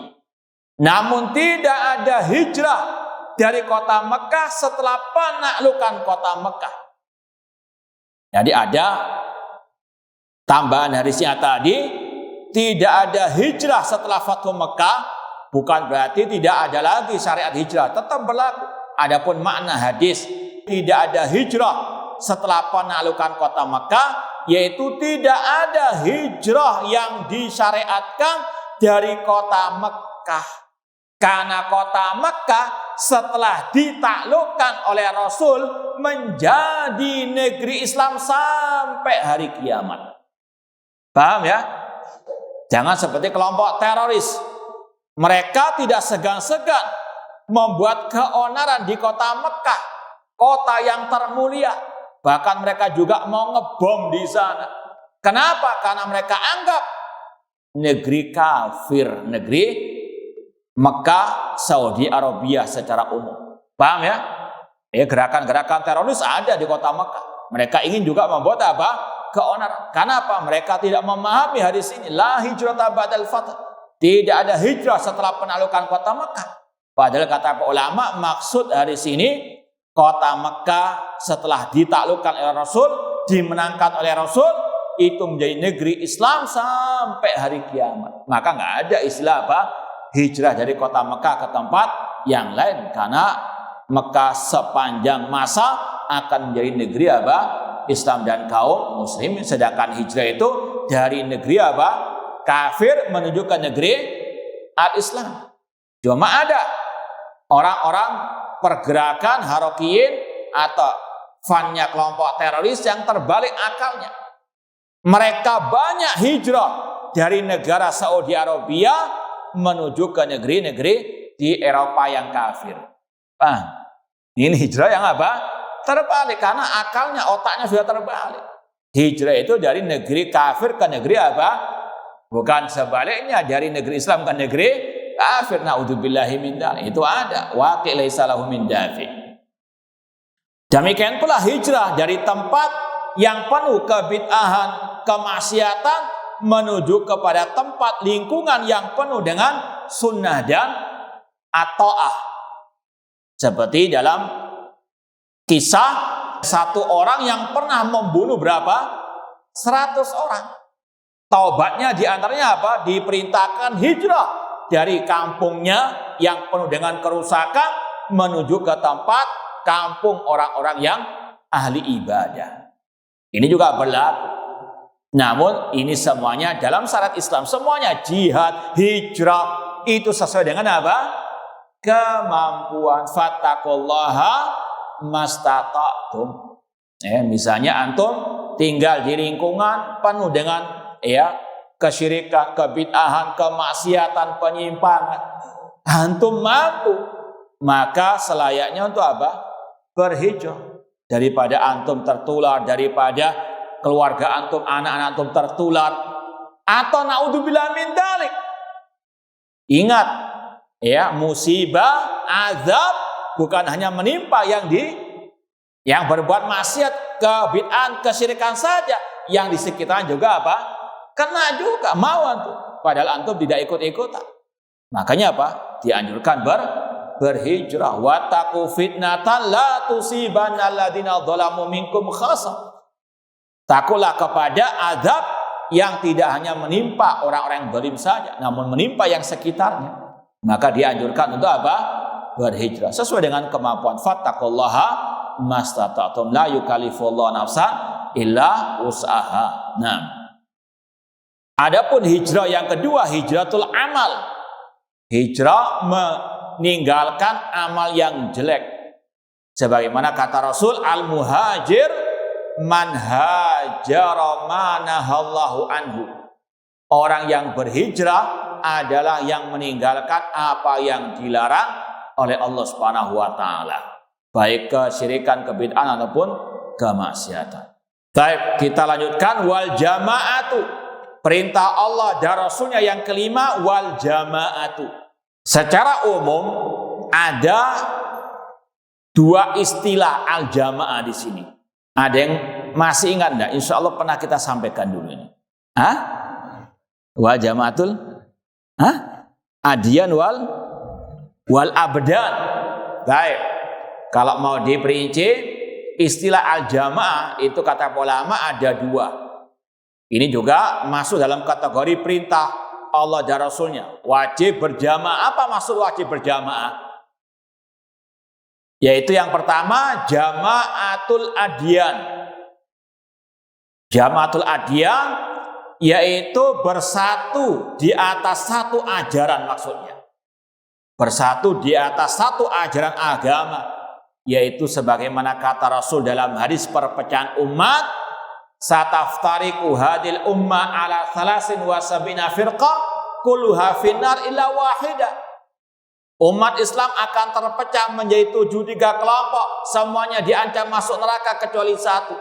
Namun tidak ada hijrah dari kota Mekah setelah penaklukan kota Mekah. Jadi ada tambahan hadisnya tadi, tidak ada hijrah setelah Fathu Mekah, bukan berarti tidak ada lagi syariat hijrah, tetap berlaku. Adapun makna hadis tidak ada hijrah setelah penaklukan kota Mekah, yaitu tidak ada hijrah yang disyariatkan dari kota Mekah. Karena kota Mekah setelah ditaklukkan oleh Rasul menjadi negeri Islam sampai hari kiamat. Paham ya? Jangan seperti kelompok teroris. Mereka tidak segan-segan membuat keonaran di kota Mekah, kota yang termulia. Bahkan mereka juga mau ngebom di sana. Kenapa? Karena mereka anggap negeri kafir, negeri Mekah, Saudi Arabia secara umum. Paham ya? Gerakan-gerakan teroris ada di kota Mekah. Mereka ingin juga membuat apa? keonaran. Kenapa? Mereka tidak memahami hadis ini. La hijrata ba'dal fath. Tidak ada hijrah setelah penaklukan kota Mekah. Padahal kata ulama, maksud hadis ini kota Mekah setelah ditaklukkan oleh Rasul, dimenangkan oleh Rasul, itu menjadi negeri Islam sampai hari kiamat. Maka nggak ada istilah apa? Hijrah dari kota Mekah ke tempat yang lain. Karena Mekah sepanjang masa akan menjadi negeri apa? Islam dan kaum muslim. Sedangkan hijrah itu dari negeri apa? Kafir menuju ke negeri al-Islam. Cuma ada orang-orang pergerakan harokiyin atau fannya kelompok teroris yang terbalik akalnya. Mereka banyak hijrah dari negara Saudi Arabia menuju ke negeri-negeri di Eropa yang kafir. Ini hijrah yang apa? Terbalik, karena akalnya, otaknya sudah terbalik. Hijrah itu dari negeri kafir ke negeri apa? Bukan sebaliknya, dari negeri Islam ke negeri kafir. Na'udzubillahi min dzalik. Itu ada. Waqi' laisa lahu min dafi'. Demikian pula hijrah dari tempat yang penuh kebid'ahan, kemaksiatan menuju kepada tempat lingkungan yang penuh dengan sunnah dan at-ta'ah. Seperti dalam kisah satu orang yang pernah membunuh berapa? 100 orang. Taubatnya diantaranya apa? Diperintahkan hijrah dari kampungnya yang penuh dengan kerusakan menuju ke tempat kampung orang-orang yang ahli ibadah. Ini juga berlaku. Namun ini semuanya dalam syariat Islam, semuanya jihad, hijrah itu sesuai dengan apa? Kemampuan. Fattaqullaha mastata'tum. Misalnya antum tinggal di lingkungan penuh dengan kesyirikan, kebid'ahan, kemaksiatan, penyimpangan. Antum mampu, maka selayaknya untuk apa? Berhijrah. Daripada antum tertular, daripada keluarga antum, anak-anak antum tertular, atau naudzubillah min dzalik. Ingat, musibah, azab bukan hanya menimpa yang berbuat maksiat, kebid'ahan, kesyirikan saja, yang di sekitarnya juga apa? Kena juga, mau antum. Padahal antum tidak ikut-ikutan. Makanya apa? Dianjurkan berhijrah. Wattaqu fitnatan la tusibanna alladziina dzalamu minkum khassah. Takutlah kepada azab yang tidak hanya menimpa orang-orang yang zalim saja, namun menimpa yang sekitarnya. Maka dianjurkan untuk apa? Berhijrah sesuai dengan kemampuan. Fattaqullaha mastata'tum, la yukallifullahu nafsan illa wus'aha. Nah, adapun hijrah yang kedua, hijratul amal. Hijrah meninggalkan amal yang jelek. Sebagaimana kata Rasul, al-muhajir man hajara ma nahallahu anhu. Orang yang berhijrah adalah yang meninggalkan apa yang dilarang oleh Allah Subhanahu wa taala. Baik kesyirikan, kebid'ahan ataupun kemaksiatan. Baik, kita lanjutkan wal jama'atu. Perintah Allah dan Rasulnya yang kelima, wal jama'atu. Secara umum ada dua istilah al jamaah di sini. Ada yang masih ingat enggak? Insya Allah pernah kita sampaikan dulu ini. Wal jama'atul? Adiyan wal abdan. Baik. Kalau mau diperinci, istilah al jamaah itu kata ulama ada dua. Ini juga masuk dalam kategori perintah Allah dan Rasulnya. Wajib berjamaah. Apa maksud wajib berjamaah? Yaitu yang pertama, jamaatul adyan. Jamaatul adyan yaitu bersatu di atas satu ajaran maksudnya. Bersatu di atas satu ajaran agama. Yaitu sebagaimana kata Rasul dalam hadis perpecahan umat, sataftariqu hadil umma ala 73 firqah kulluha finnar illa wahidah. Umat Islam akan terpecah menjadi 73 kelompok, semuanya diancam masuk neraka kecuali satu.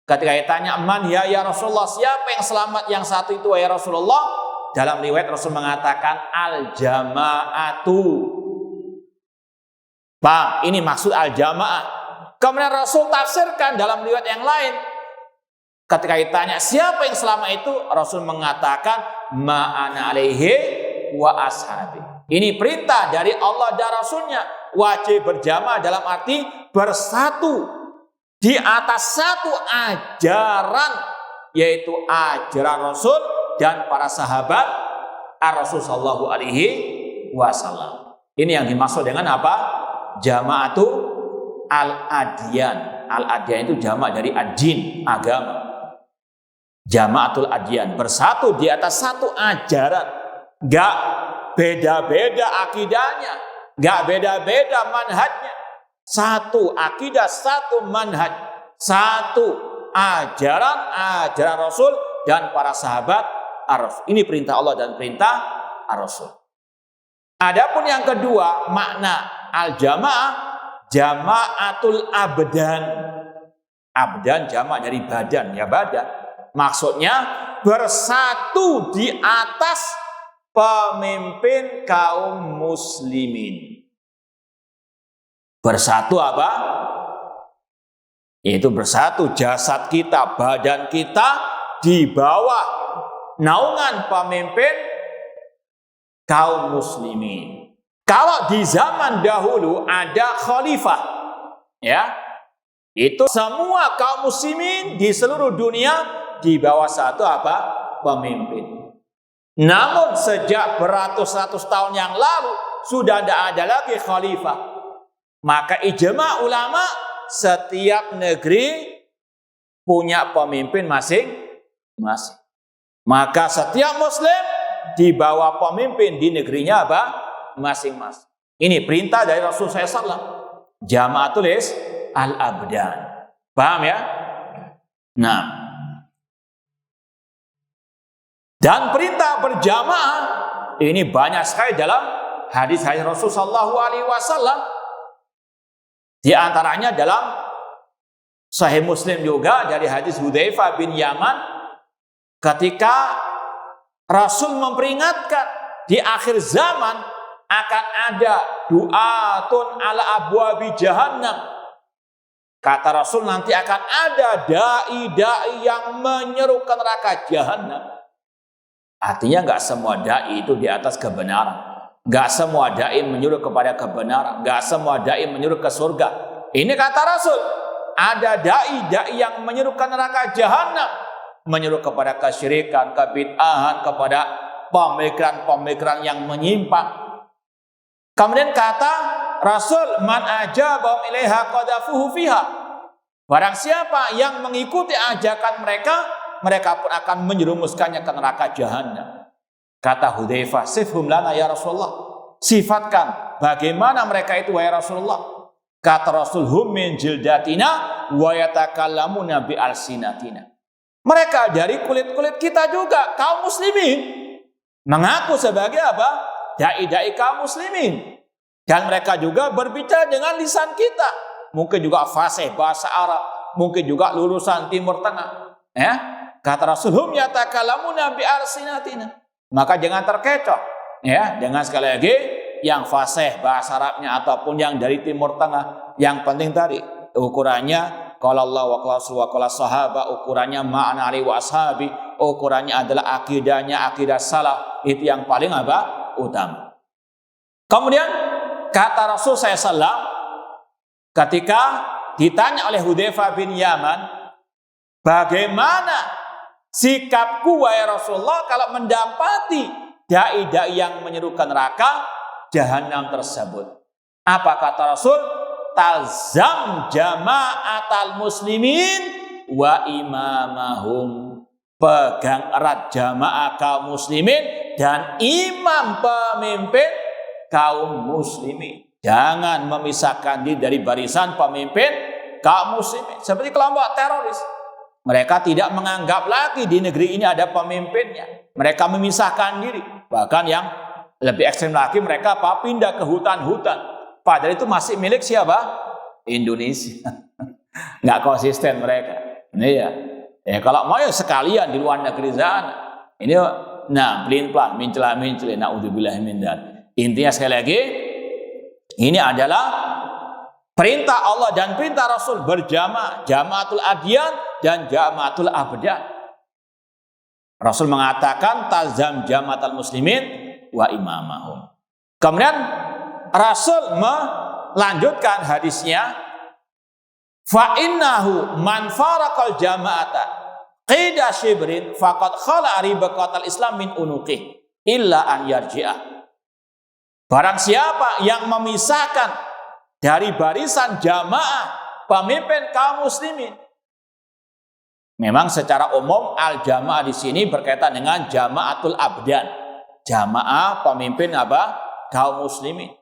Ketika ditanya, "Man ya Rasulullah, siapa yang selamat yang satu itu ya Rasulullah?" Dalam riwayat Rasul mengatakan al-jama'atu. Bang, ini maksud al-jamaah. Kemudian Rasul tafsirkan dalam riwayat yang lain, Ketika ditanya siapa yang selama itu, Rasul mengatakan ma'ana alaihi wa ashabi. Ini perintah dari Allah dan Rasulnya. Wajib berjamaah dalam arti bersatu di atas satu ajaran, yaitu ajaran Rasul dan para sahabat Rasul sallallahu alaihi wasallam. Ini yang dimaksud dengan apa? Jama'atu al-adyan. Al-adyan itu jamak dari ad-din, agama. Jama'atul adyan, bersatu di atas satu ajaran. Gak beda-beda akidahnya, gak beda-beda manhajnya. Satu akidah, satu manhaj, satu ajaran Rasul dan para sahabat Rasul. Ini perintah Allah dan perintah Rasul. Adapun yang kedua, makna al-jamaah, jama'atul abdan. Abdan jamak dari badan, ya badan. Maksudnya bersatu di atas pemimpin kaum muslimin. Bersatu apa? Yaitu bersatu jasad kita, badan kita di bawah naungan pemimpin kaum muslimin. Kalau di zaman dahulu ada khalifah, ya, itu semua kaum muslimin di seluruh dunia di bawah satu apa? Pemimpin. Namun sejak beratus-ratus tahun yang lalu sudah tidak ada lagi khalifah. Maka ijma ulama, setiap negeri punya pemimpin masing-masing. Maka setiap muslim di bawah pemimpin di negerinya apa? Masing-masing. Ini perintah dari Rasulullah SAW. Jama'atul al-abdan. Paham ya? Nah, dan perintah berjamaah ini banyak sekali dalam hadis-hadis Rasulullah SAW. Di antaranya dalam Sahih Muslim juga dari hadis Hudzaifah bin Yaman, ketika Rasul memperingatkan di akhir zaman akan ada du'atun ala abwabi jahannam. Kata Rasul, nanti akan ada dai-dai yang menyeru ke neraka jahannam. Artinya nggak semua dai itu di atas kebenaran. Nggak semua dai menyuruh kepada kebenaran. Nggak semua dai menyuruh ke surga. Ini kata Rasul. Ada dai-dai yang menyuruh ke neraka jahannam. Menyuruh kepada kesyirikan, kebid'ahan, kepada pemikiran-pemikiran yang menyimpang. Kemudian kata Rasul, man ajabahum ilaiha qadhafuhu fiha. Barang siapa yang mengikuti ajakan mereka, mereka pun akan menjerumuskannya ke neraka jahannam. Kata Hudzaifah, sifhum lana ya Rasulullah. Sifatkan bagaimana mereka itu wahai Rasulullah. Kata Rasul, hum min jildatina wa yatakallamuna bi alsinatina. Mereka dari kulit-kulit kita juga, kaum muslimin. Mengaku sebagai apa? Dai-dai kaum muslimin. Dan mereka juga berbicara dengan lisan kita. Mungkin juga fasih bahasa Arab, mungkin juga lulusan Timur Tengah. Ya? Kata Rasulullah, yatakallamuna bi alsinatina. Maka jangan terkecoh, ya, jangan sekali lagi yang fasih bahasa Arabnya ataupun yang dari Timur Tengah. Yang penting tadi ukurannya qala Allah wa qala Rasul wa qala sahabat, ukurannya ma'ana ali wa ashabi, ukurannya adalah akidahnya akidah salaf. Itu yang paling apa? Utama. Kemudian kata Rasul SAW ketika ditanya oleh Hudzaifah bin Yaman, bagaimana sikapku wahai Rasulullah kalau mendapati dai-dai yang menyerukan neraka jahanam tersebut? Apa kata Rasul? Talzam jama'atal muslimin wa imamahum. Pegang erat jamaah kaum muslimin dan imam pemimpin kaum muslimin. Jangan memisahkan diri dari barisan pemimpin kaum muslimin. Seperti kelompok teroris. Mereka tidak menganggap lagi di negeri ini ada pemimpinnya. Mereka memisahkan diri. Bahkan yang lebih ekstrem lagi, mereka pindah ke hutan-hutan. Padahal itu masih milik siapa? Indonesia. Nggak konsisten mereka. Ini ya. Ya kalau mau ya sekalian di luar negeri sana. Ini nah pelin-pelan, mincela-mincela, naudzubillah min dzalik. Intinya sekali lagi, ini adalah perintah Allah dan perintah Rasul berjamaah, jamaatul adyan dan jamaatul abdan. Rasul mengatakan tazam jamaatul muslimin wa imamahum. Kemudian Rasul melanjutkan hadisnya, fa innahu man faraqal jama'ata qida shibrin faqad khala ribaqatal islam min unuqih illa an yarji'ah. Barang siapa yang memisahkan dari barisan jamaah pemimpin kaum muslimin. Memang secara umum al-jamaah di sini berkaitan dengan jamaatul abdan. Jamaah pemimpin apa? Kaum muslimin.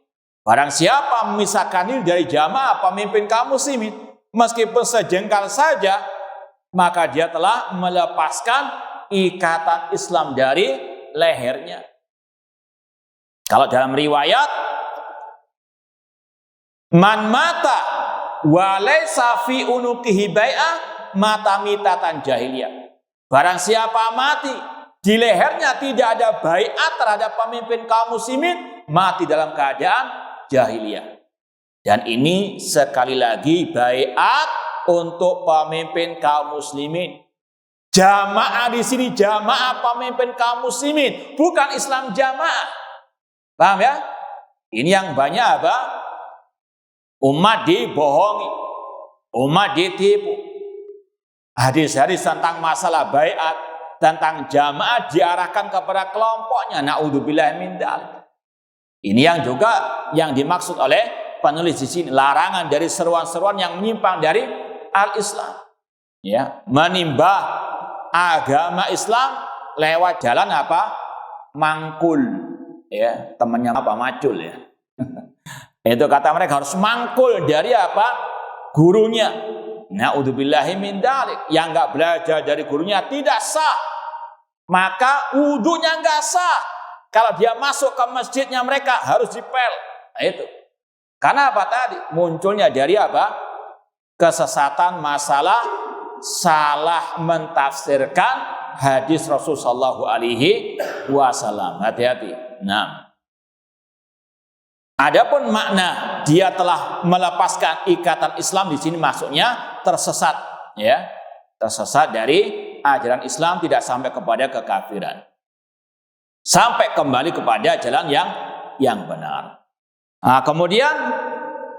Barang siapa memisahkan diri dari jamaah pemimpin kaum muslimin, meskipun sejengkal saja, maka dia telah melepaskan ikatan Islam dari lehernya. Kalau dalam riwayat, man mata wa laysa fi unuqihi bai'ah mata mitatan jahiliyah. Barang siapa mati, di lehernya tidak ada baiat terhadap pemimpin kaum muslimin, mati dalam keadaan jahiliyah. Dan ini sekali lagi baiat untuk pemimpin kaum muslimin. Jamaah di sini jamaah pemimpin kaum muslimin, bukan Islam jamaah. Paham ya? Ini yang banyak apa? Umat dibohongi, umat ditipu. Hadis-hadis tentang masalah baiat, tentang jamaah diarahkan kepada kelompoknya. Na'udzubillah min dzalik. Ini yang juga yang dimaksud oleh penulis di sini, larangan dari seruan-seruan yang menyimpang dari al-Islam. Ya, menimbah agama Islam lewat jalan apa? Mangkul. Ya, temannya apa? Macul ya. Itu kata mereka harus mangkul dari apa? Gurunya. Na'udzubillahi min dzalik. Yang enggak belajar dari gurunya tidak sah. Maka wudunya enggak sah. Kalau dia masuk ke masjidnya mereka harus dipel. Nah itu. Karena apa tadi? Munculnya dari apa? Kesesatan masalah salah mentafsirkan hadis Rasulullah sallallahu alaihi wasallam. Hati-hati. Nah. Adapun makna dia telah melepaskan ikatan Islam di sini maksudnya tersesat, ya, tersesat dari ajaran Islam tidak sampai kepada kekafiran, sampai kembali kepada jalan yang benar. Nah, kemudian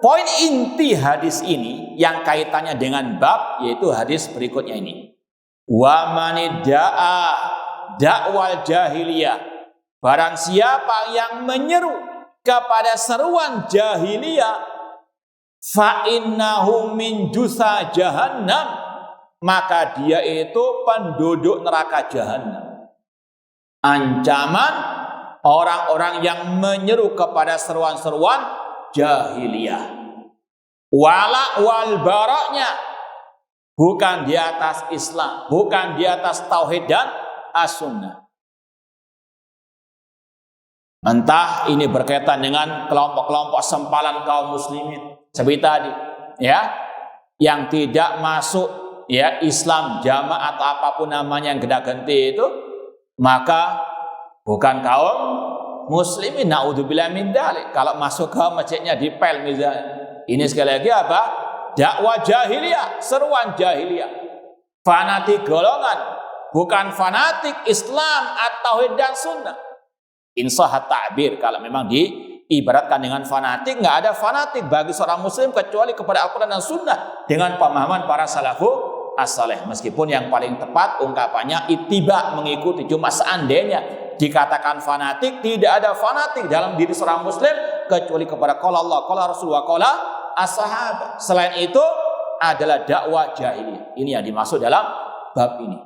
poin inti hadis ini yang kaitannya dengan bab yaitu hadis berikutnya ini. Wa manidda'a da'wal jahiliyah. Barang siapa yang menyeru kepada seruan jahiliyah, fa innahu min jusa jahannam, maka dia itu penduduk neraka jahannam. Ancaman orang-orang yang menyeru kepada seruan-seruan jahiliyah. Wala wal baraknya, bukan di atas Islam, bukan di atas tauhid dan as-sunnah. Entah ini berkaitan dengan kelompok-kelompok sempalan kaum muslimin seperti tadi, ya, yang tidak masuk ya Islam jamaah atau apapun namanya yang geda-genti itu, maka bukan kaum muslimin. Na'udzubillah min dzalik. Kalau masuk ke masjidnya dipel misalnya. Ini sekali lagi apa? Dakwah jahiliyah, seruan jahiliyah. Fanatik golongan, bukan fanatik Islam at-tauhid dan sunnah. Insahat ta'bir, kalau memang diibaratkan dengan fanatik, nggak ada fanatik bagi seorang muslim kecuali kepada Al-Quran dan Sunnah dengan pemahaman para salafu as-saleh. Meskipun yang paling tepat ungkapannya ittiba, mengikuti. Cuma seandainya dikatakan fanatik, tidak ada fanatik dalam diri seorang muslim kecuali kepada qala Allah, qala Rasulullah, qala as-sahabat. Selain itu adalah dakwah jahiliyah. Ini yang dimaksud dalam bab ini.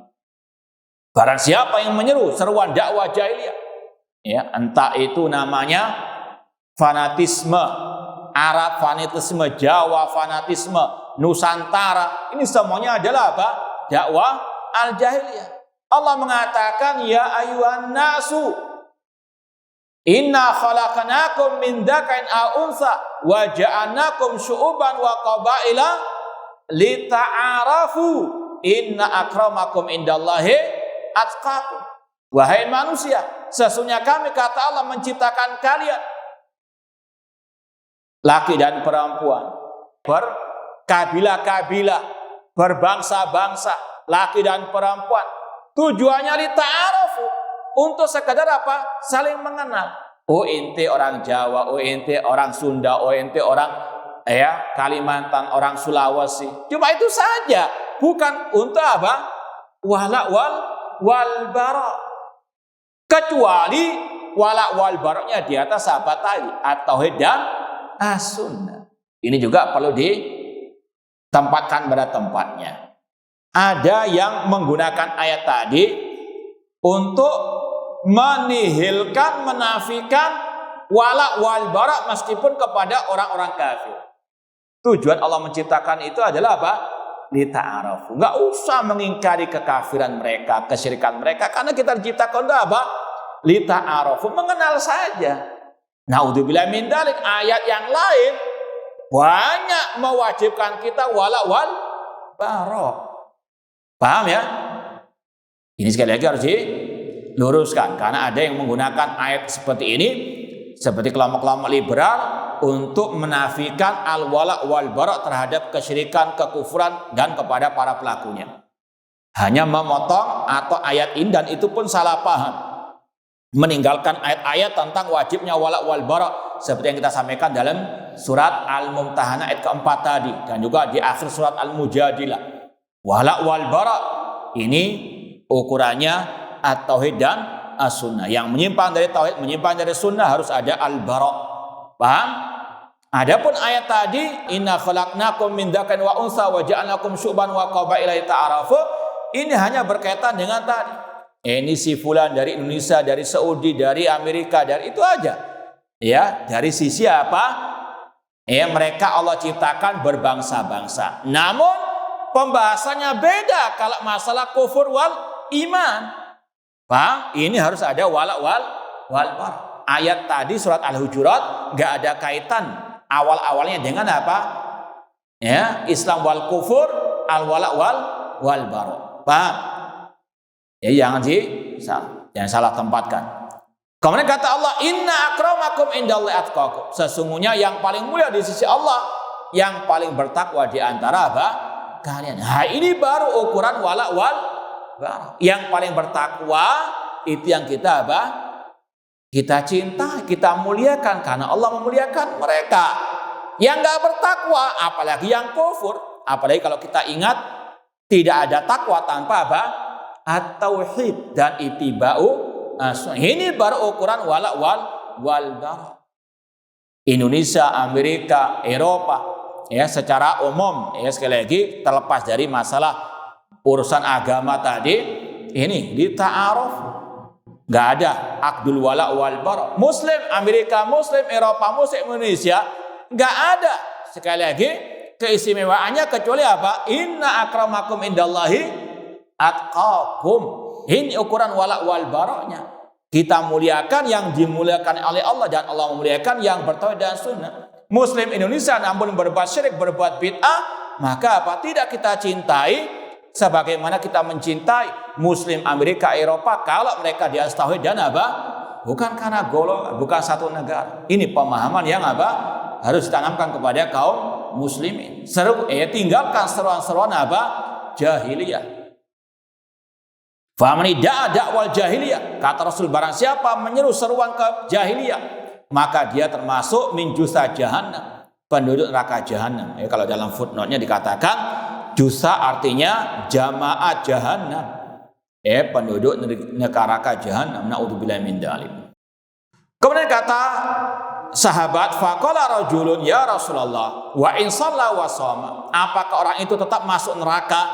Barang siapa yang menyeru seruan dakwah jahiliyah, ya, entah itu namanya fanatisme Arab, fanatisme Jawa, fanatisme Nusantara, ini semuanya adalah apa? Dakwah al-jahiliyah. Allah mengatakan, ya ayuhan nasu inna khalaqnakum min dzakarin aw unsa wa ja'alnakum syu'uban wa qabaila lita'arafu inna akramakum indallahi atqakum. Wahai manusia, sesungguhnya kami, kata Allah, menciptakan kalian laki dan perempuan berkabilah-kabilah berbangsa-bangsa, laki dan perempuan. Tujuannya lita'arafu, untuk sekadar apa? Saling mengenal. Oh ente orang Jawa, oh ente orang Sunda, oh ente orang Kalimantan, orang Sulawesi. Cuma itu saja, bukan untuk apa? Wala wal bara. Kecuali wala wal baranya di atas apa tadi? At-tauhid dan as-sunnah. Ini juga perlu ditempatkan pada tempatnya. Ada yang menggunakan ayat tadi untuk menihilkan, menafikan wala wal bara meskipun kepada orang-orang kafir. Tujuan Allah menciptakan itu adalah apa? Lita'arafu. Enggak usah mengingkari kekafiran mereka, kesyirikan mereka, karena kita diciptakan untuk apa? Lita'arafu, mengenal saja. Naudzubillah min dzalik, ayat yang lain banyak mewajibkan kita wala wal bara. Paham ya? Ini sekali lagi harus diluruskan, karena ada yang menggunakan ayat seperti ini seperti kelompok-kelompok liberal untuk menafikan al-wala wal bara terhadap kesyirikan, kekufuran dan kepada para pelakunya. Hanya memotong atau ayat ini, dan itu pun salah paham. Meninggalkan ayat-ayat tentang wajibnya wala wal bara seperti yang kita sampaikan dalam surat Al-Mumtahanah ayat keempat tadi, dan juga di akhir surat Al-Mujadilah. Wala wal bara ini ukurannya at-tauhid dan as-sunnah. Yang menyimpang dari tauhid, menyimpang dari sunnah harus ada al-bara. Paham? Adapun ayat tadi, inna khalaqnakum min dzakarin wa untha wa ja'alnakum syu'ban wa qabaila lita'arafu, ini hanya berkaitan dengan tadi. Ini si fulan dari Indonesia, dari Saudi, dari Amerika, dari itu aja. Ya, dari sisi apa? Mereka Allah ciptakan berbangsa-bangsa. Namun pembahasannya beda kalau masalah kufur wal iman. Paham? Ini harus ada wala wal bar. Ayat tadi surat Al-Hujurat enggak ada kaitan awal-awalnya dengan apa? Ya, Islam wal kufur, al-wala wal bara. Paham? Ya, jangan salah tempatkan. Kemudian kata Allah, inna akramakum indallahi atqakum. Sesungguhnya yang paling mulia di sisi Allah, yang paling bertakwa di antara apa? Kalian. Nah, ini baru ukuran wala wal bara. Yang paling bertakwa itu yang kita apa? Kita cinta, kita muliakan, karena Allah memuliakan mereka. Yang gak bertakwa, apalagi yang kufur. Apalagi kalau kita ingat, tidak ada takwa tanpa apa? At-tauhid dan itiba'u as-sunnah. Ini baru ukuran wala wal bara. Indonesia, Amerika, Eropa, ya secara umum, ya sekali lagi terlepas dari masalah urusan agama tadi, ini di ta'aruf. Gak ada akdul wala wal bara. Muslim Amerika, Muslim Eropa, Muslim Indonesia, gak ada. Sekali lagi keistimewaannya kecuali apa? Inna akramakum indallahi atqakum. Ini ukuran wala wal baranya. Kita muliakan yang dimuliakan oleh Allah, dan Allah memuliakan yang bertauhid dan sunnah. Muslim Indonesia namun berbuat syirik, berbuat bid'ah, maka apa? Tidak kita cintai sebagaimana kita mencintai Muslim Amerika, Eropa kalau mereka di atas tauhid dan apa? Bukan karena golongan, bukan satu negara. Ini pemahaman yang apa? Harus ditanamkan kepada kaum muslimin. Tinggalkan seruan-seruan apa? Jahiliyah. Famani dakwal jahiliyah. Kata Rasul, barang siapa menyeru seruan ke jahiliyah, maka dia termasuk min jusa jahannam, penduduk neraka jahannam. Kalau dalam footnote-nya dikatakan jusa artinya jamaah jahannam. Penduduk neraka jahannam. Naudzubillah min dzalik. Kemudian kata sahabat, faqala rajulun ya Rasulullah wa in shalla wa shoma. Apakah orang itu tetap masuk neraka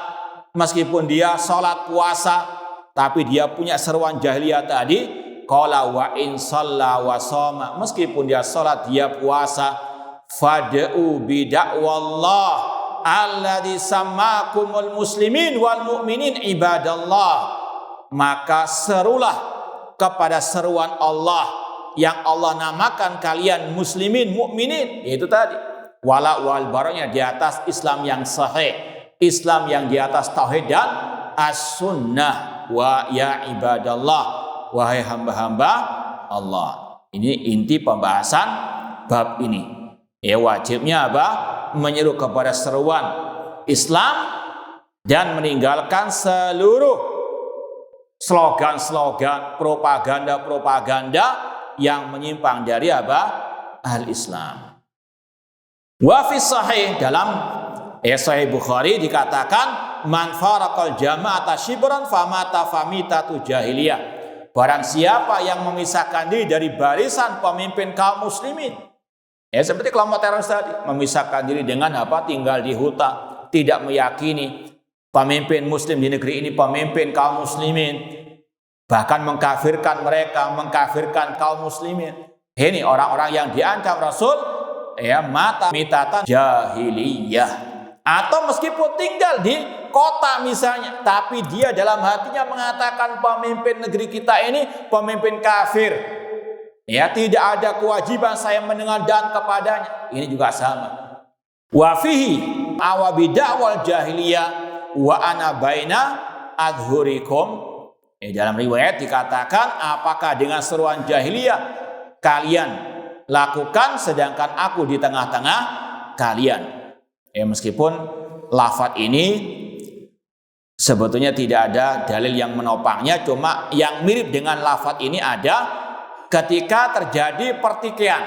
meskipun dia salat puasa, tapi dia punya seruan jahiliyah tadi? Qala wa in shalla wa shoma. Meskipun dia salat, dia puasa, fad'u bi da'wallah alladzi sammakumul muslimin wal mu'minin ibadallah. Maka serulah kepada seruan Allah yang Allah namakan kalian muslimin, mukminin, yaitu tadi wala wal baranya di atas Islam yang sahih, Islam yang di atas tauhid dan as-sunnah. Wa ya ibadallah, wahai hamba-hamba Allah. Ini inti pembahasan bab ini. Wajibnya apa? Menyeru kepada seruan Islam dan meninggalkan seluruh slogan-slogan, propaganda-propaganda yang menyimpang dari apa? Al-Islam. Wa fi sahih, dalam Sahih Bukhari dikatakan, man faraqal jama'ata shibran famata famitatu jahiliyah. Barang siapa yang memisahkan diri dari barisan pemimpin kaum muslimin, seperti kelompok teroris tadi, memisahkan diri dengan apa? Tinggal di hutan, tidak meyakini pemimpin muslim di negeri ini pemimpin kaum muslimin, bahkan mengkafirkan mereka, mengkafirkan kaum muslimin. Ini orang-orang yang diancam Rasul mata mitatan jahiliyah. Atau meskipun tinggal di kota misalnya, tapi dia dalam hatinya mengatakan pemimpin negeri kita ini pemimpin kafir. Tidak ada kewajiban saya mendengarkan kepadanya. Ini juga sama. Wa fihi awabida'wal jahiliyah wa ana baina adhurikum. Dalam riwayat dikatakan, apakah dengan seruan jahiliyah kalian lakukan sedangkan aku di tengah-tengah kalian. Meskipun lafaz ini sebetulnya tidak ada dalil yang menopangnya, cuma yang mirip dengan lafaz ini ada ketika terjadi pertikaian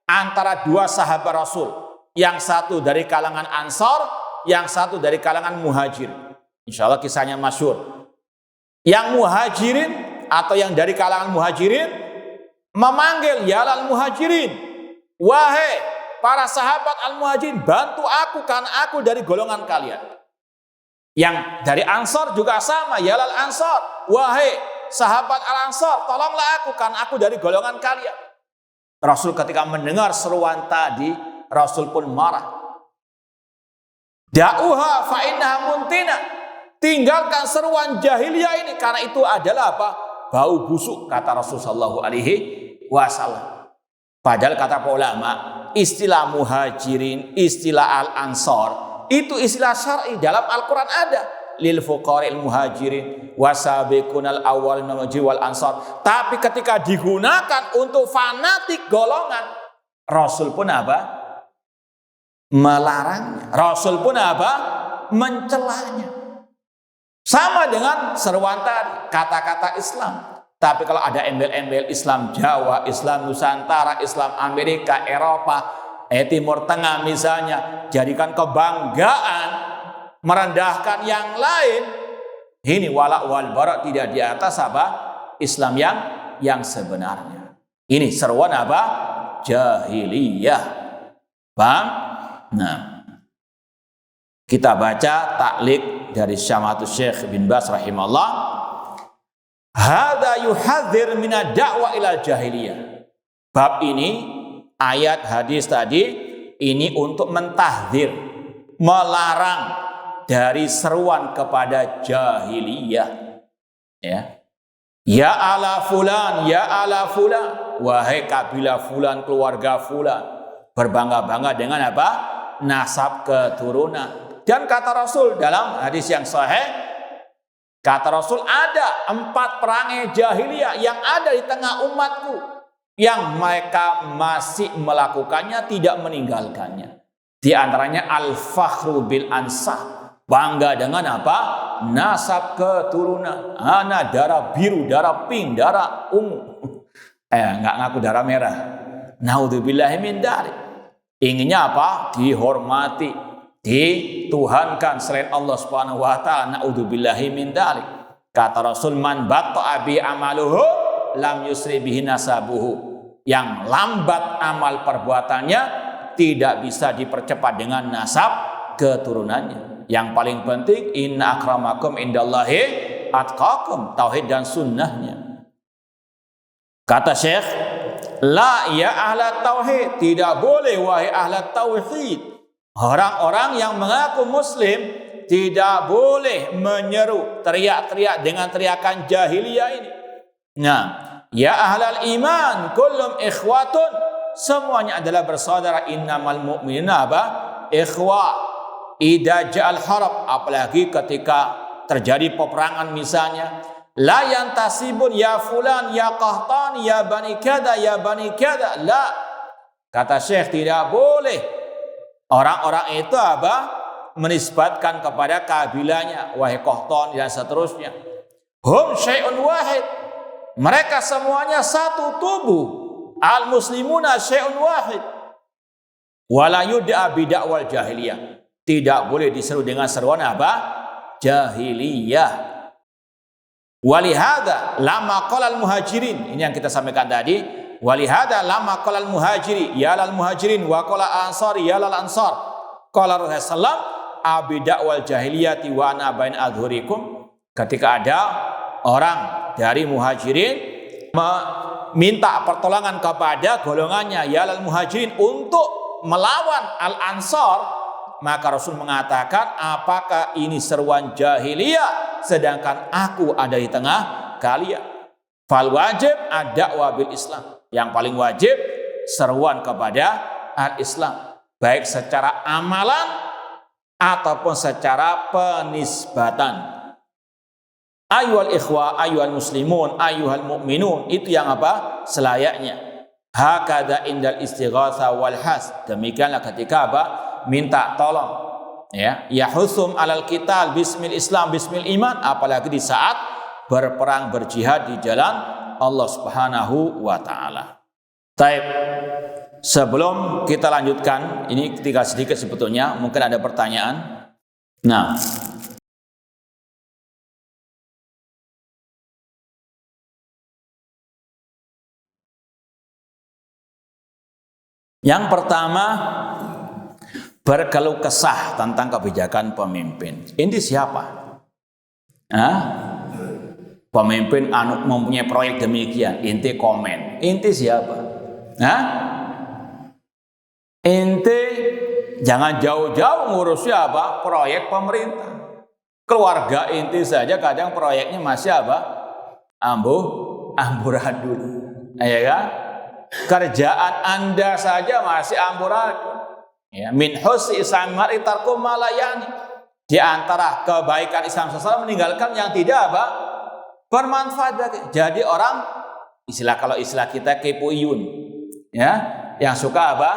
antara dua sahabat Rasul, yang satu dari kalangan Ansor, yang satu dari kalangan Muhajir. Insya Allah kisahnya masyhur. Yang Muhajirin atau yang dari kalangan Muhajirin memanggil ya lal Muhajirin, wahai para sahabat al-Muhajirin, bantu aku karena aku dari golongan kalian. Yang dari Ansor juga sama, ya lal Ansor, wahai sahabat al-Ansor, tolonglah aku karena aku dari golongan kalian. Rasul ketika mendengar seruan tadi, Rasul pun marah. Da'uha fa innaha muntina. Tinggalkan seruan jahiliyah ini karena itu adalah apa? Bau busuk, kata Rasulullah sallallahu alaihi wasallam. Padahal kata ulama, istilah Muhajirin, istilah Al-Ansor itu istilah syar'i, dalam Al-Quran ada. Lil fuqara'il muhajirin wasabiqunal awwalin wal ansar. Tapi ketika digunakan untuk fanatik golongan, Rasul pun apa? Melarangnya. Rasul pun apa? Mencelanya. Sama dengan seruan tadi, kata-kata Islam. Tapi kalau ada embel-embel Islam Jawa, Islam Nusantara, Islam Amerika, Eropa, Timur Tengah misalnya, jadikan kebanggaan, merendahkan yang lain, ini wala wal bara, tidak di atas apa? Islam yang sebenarnya. Ini seruan apa? Jahiliyah. Paham? Nah, kita baca taklik dari Syamatus Syekh bin Baz rahimahullah. Hadza yuhadzir minad da'wa ila jahiliyah. Bab ini, ayat hadis tadi ini untuk mentahdzir, melarang dari seruan kepada jahiliyah. Ya ala fulan, ya ala fulan, wahai kabilah fulan, keluarga fulan, berbangga-bangga dengan apa? Nasab keturunan. Dan kata Rasul dalam hadis yang sahih, kata Rasul, ada 4 perangai jahiliyah yang ada di tengah umatku, yang mereka masih melakukannya, tidak meninggalkannya. Di antaranya al-fakhru bil ansab, bangga dengan apa? Nasab keturunan. Ana darah biru, darah pink, darah ungu. Nggak ngaku darah merah. Naudzubillahi min dzalik. Inginnya apa? Dihormati, dituhankan selain Allah Subhanahu wa taala. Naudzubillahi min dzalik. Kata Rasul, man batta'a bi amaluhu lam yusri bihi nasabuhu. Yang lambat amal perbuatannya tidak bisa dipercepat dengan nasab keturunannya. Yang paling penting, inna akramakum indallahi atqakum, tauhid dan sunnahnya. Kata Syekh, la ya ahla tauhid, tidak boleh wahai ahla tauhid. Orang-orang yang mengaku muslim tidak boleh menyeru, teriak-teriak dengan teriakan jahiliyah ini. Nah, ya ahlal iman kullum ikhwatun, semuanya adalah bersaudara. Innamal mu'minuna apa? Ikhwa. Idza ja'al harab, apalagi ketika terjadi peperangan misalnya, la yantasibun ya fulan ya qahtani ya bani kada ya bani kada. La, kata Syekh, tidak boleh orang-orang itu apa? menisbatkan kepada kabilanya, wahai Qahtan dan seterusnya. Hum syai'un wahid. Mereka semuanya satu tubuh. Al-muslimuna syai'un wahid. Wala yud'a bidakwal jahiliyah. Tidak boleh diseru dengan seruan apa? Jahiliyah. Walihada lama qalal muhajirin. Ini yang kita sampaikan tadi. Walihada lama qalal muhajiri ya lal muhajirin wa qala ansari ya lal ansar. Qala Rasulullah abidakwal jahiliyati wa ana bain adhurikum. Ketika ada orang dari muhajirin meminta pertolongan kepada golongannya ya lal muhajirin untuk melawan al ansar, maka Rasul mengatakan, apakah ini seruan jahiliyah sedangkan aku ada di tengah kalian? Fal wajib ad-da'wa bil Islam. Yang paling wajib seruan kepada al-Islam, baik secara amalan ataupun secara penisbatan. Ayyuhal ikhwa, ayyuhal muslimun, ayyuhal mu'minun, itu yang apa? Selayaknya. Hakada indal istighatha wal has. Demikianlah ketika apa? Minta tolong, ya, yahusum alal qital bismil Islam bismil iman, apalagi di saat berperang berjihad di jalan Allah Subhanahu wa taala. Baik. Sebelum kita lanjutkan, ini tinggal sedikit sebetulnya, mungkin ada pertanyaan. Nah, yang pertama, berkeluh kesah tentang kebijakan pemimpin. Ini siapa? Pemimpin mempunyai proyek demikian, inti komen. Inti siapa? Inti jangan jauh-jauh ngurus siapa? Proyek pemerintah. Keluarga inti saja kadang proyeknya masih apa? Amburadul. Ya kan? Kerjaan Anda saja masih amburadul. Ya, min husni islam mar'i tarku ma la yani. Di antara kebaikan Islam seseorang meninggalkan yang tidak apa? Bermanfaat bagi. Jadi orang kalau istilah kita kepoiyun, ya, yang suka apa?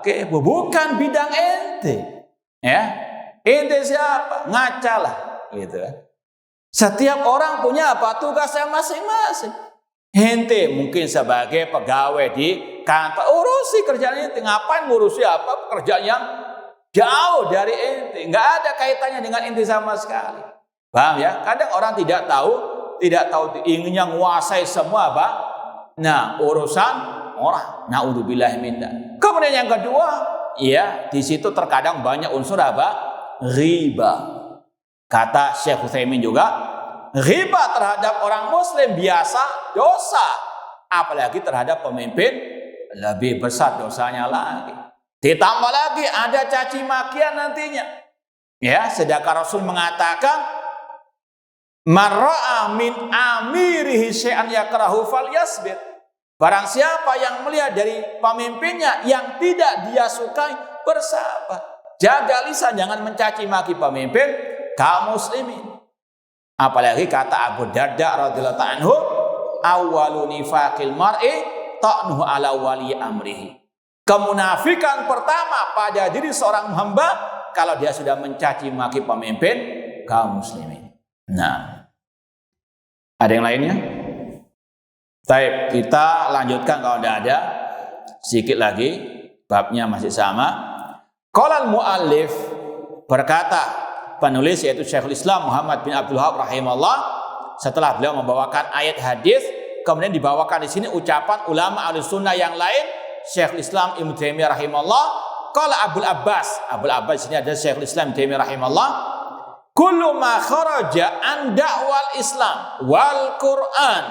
Kepo, bukan bidang ente. Ya. Ente siapa? Ngacalah, gitu. Setiap orang punya apa? Tugasnya masing-masing. Ente mungkin sebagai pegawai di kantor, urusi kerjaan ente. Ngapain ngurusi apa? Pekerjaan yang jauh dari ente, nggak ada kaitannya dengan ente sama sekali. Paham ya? Kadang orang tidak tahu inginnya menguasai semua apa? Nah, urusan orang. Naudzubillah min dzalik. Kemudian yang kedua, ya, di situ terkadang banyak unsur apa? Riba. Kata Syekh Utsaimin juga, riba terhadap orang muslim biasa dosa, apalagi terhadap pemimpin lebih besar dosanya lagi. Ditambah lagi ada caci makian nantinya. Ya, sedangkan Rasul mengatakan, marra'a min amirihi syai'an yakrahu falyasbir. Barang siapa yang melihat dari pemimpinnya yang tidak dia sukai, bersabar. Jaga lisan, jangan mencaci maki pemimpin kaum muslimin. Apalagi kata Abu Darda radhiyallahu anhu, awwalu nifaqil mar'i ta'nuhu ala wali amrihi. Kemunafikan pertama pada diri seorang hamba kalau dia sudah mencaci maki pemimpin kaum muslimin. Nah, ada yang lainnya? Baik, kita lanjutkan kalau tidak ada. Sedikit lagi, babnya masih sama. Qala al-muallif, berkata penulis yaitu Syekhul Islam Muhammad bin Abdul Wahhab rahimahullah, setelah beliau membawakan ayat hadis, kemudian dibawakan di sini ucapan ulama Ahlussunnah yang lain, Syekhul Islam Ibnu Taimiyah rahimahullah. Qala Abul Abbas di sini ada Syekhul Islam Ibnu Taimiyah rahimahullah, kullu ma kharaja an da'wal Islam wal Qur'an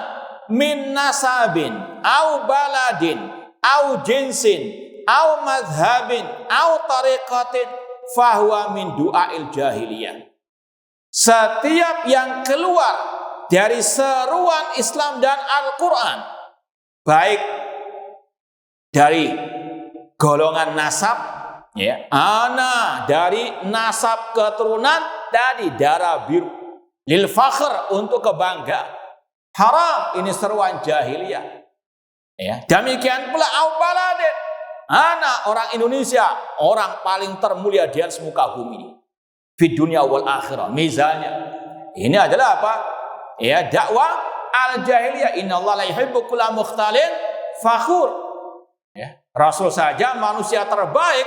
min nasabin au baladin au jinsin au madhabin au tariqatin fahuwa min du'ail jahiliyah. Setiap yang keluar dari seruan Islam dan Al-Quran, baik dari golongan nasab, ya, dari nasab keturunan, dari darah biru, lil fakhr, untuk kebanggaan, haram, ini seruan jahiliyah. Ya, demikian pula au baladin, orang Indonesia, orang paling termulia di atas muka bumi. Fid dunya wal akhirah. Misalnya, ini adalah apa? Ya, dakwah al-jahiliyah. Innallaha la yuhibbu kulla mukhtalin fakhur. Ya, Rasul saja manusia terbaik,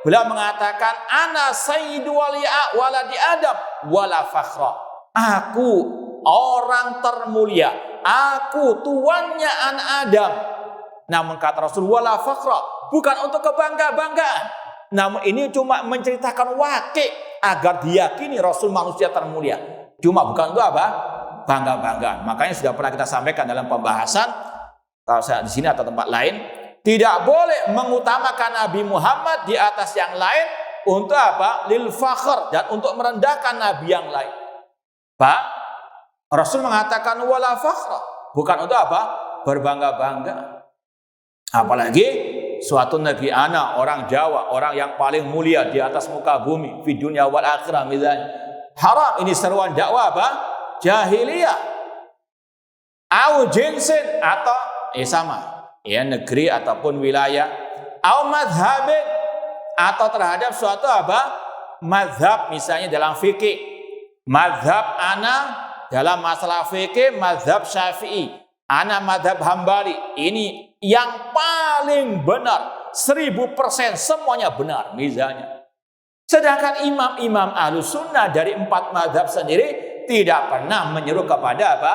beliau mengatakan ana sayyidu waladi Adam wala fakhra. Aku orang termulia, aku tuannya anak Adam. Namun kata Rasul wala fakhra, bukan untuk kebangga-banggaan. Namun ini cuma menceritakan wakil agar diyakini Rasul manusia termulia. Cuma bukan untuk apa? Bangga-banggaan. Makanya sudah pernah kita sampaikan dalam pembahasan, kalau saya di sini atau tempat lain, tidak boleh mengutamakan Nabi Muhammad di atas yang lain untuk apa? Lil fakhr, dan untuk merendahkan Nabi yang lain. Pak, Rasul mengatakan wala fakhra, bukan untuk apa? Berbangga-bangga. Apalagi suatu negeri anak, orang Jawa, orang yang paling mulia di atas muka bumi, di dunia wal akhirah misalnya. Haram, ini seruan dakwah apa? Jahiliyah. Au jinsin, atau sama, ya, negeri ataupun wilayah. Au madhabin, atau terhadap suatu apa? Madhab, misalnya dalam fikih. Madhab ana dalam masalah fikih, madhab Syafi'i. Ana madhab Hambali. Ini yang paling benar, 1000% semuanya benar misalnya. Sedangkan imam-imam Ahlus Sunnah dari 4 madhab sendiri tidak pernah menyeru kepada apa?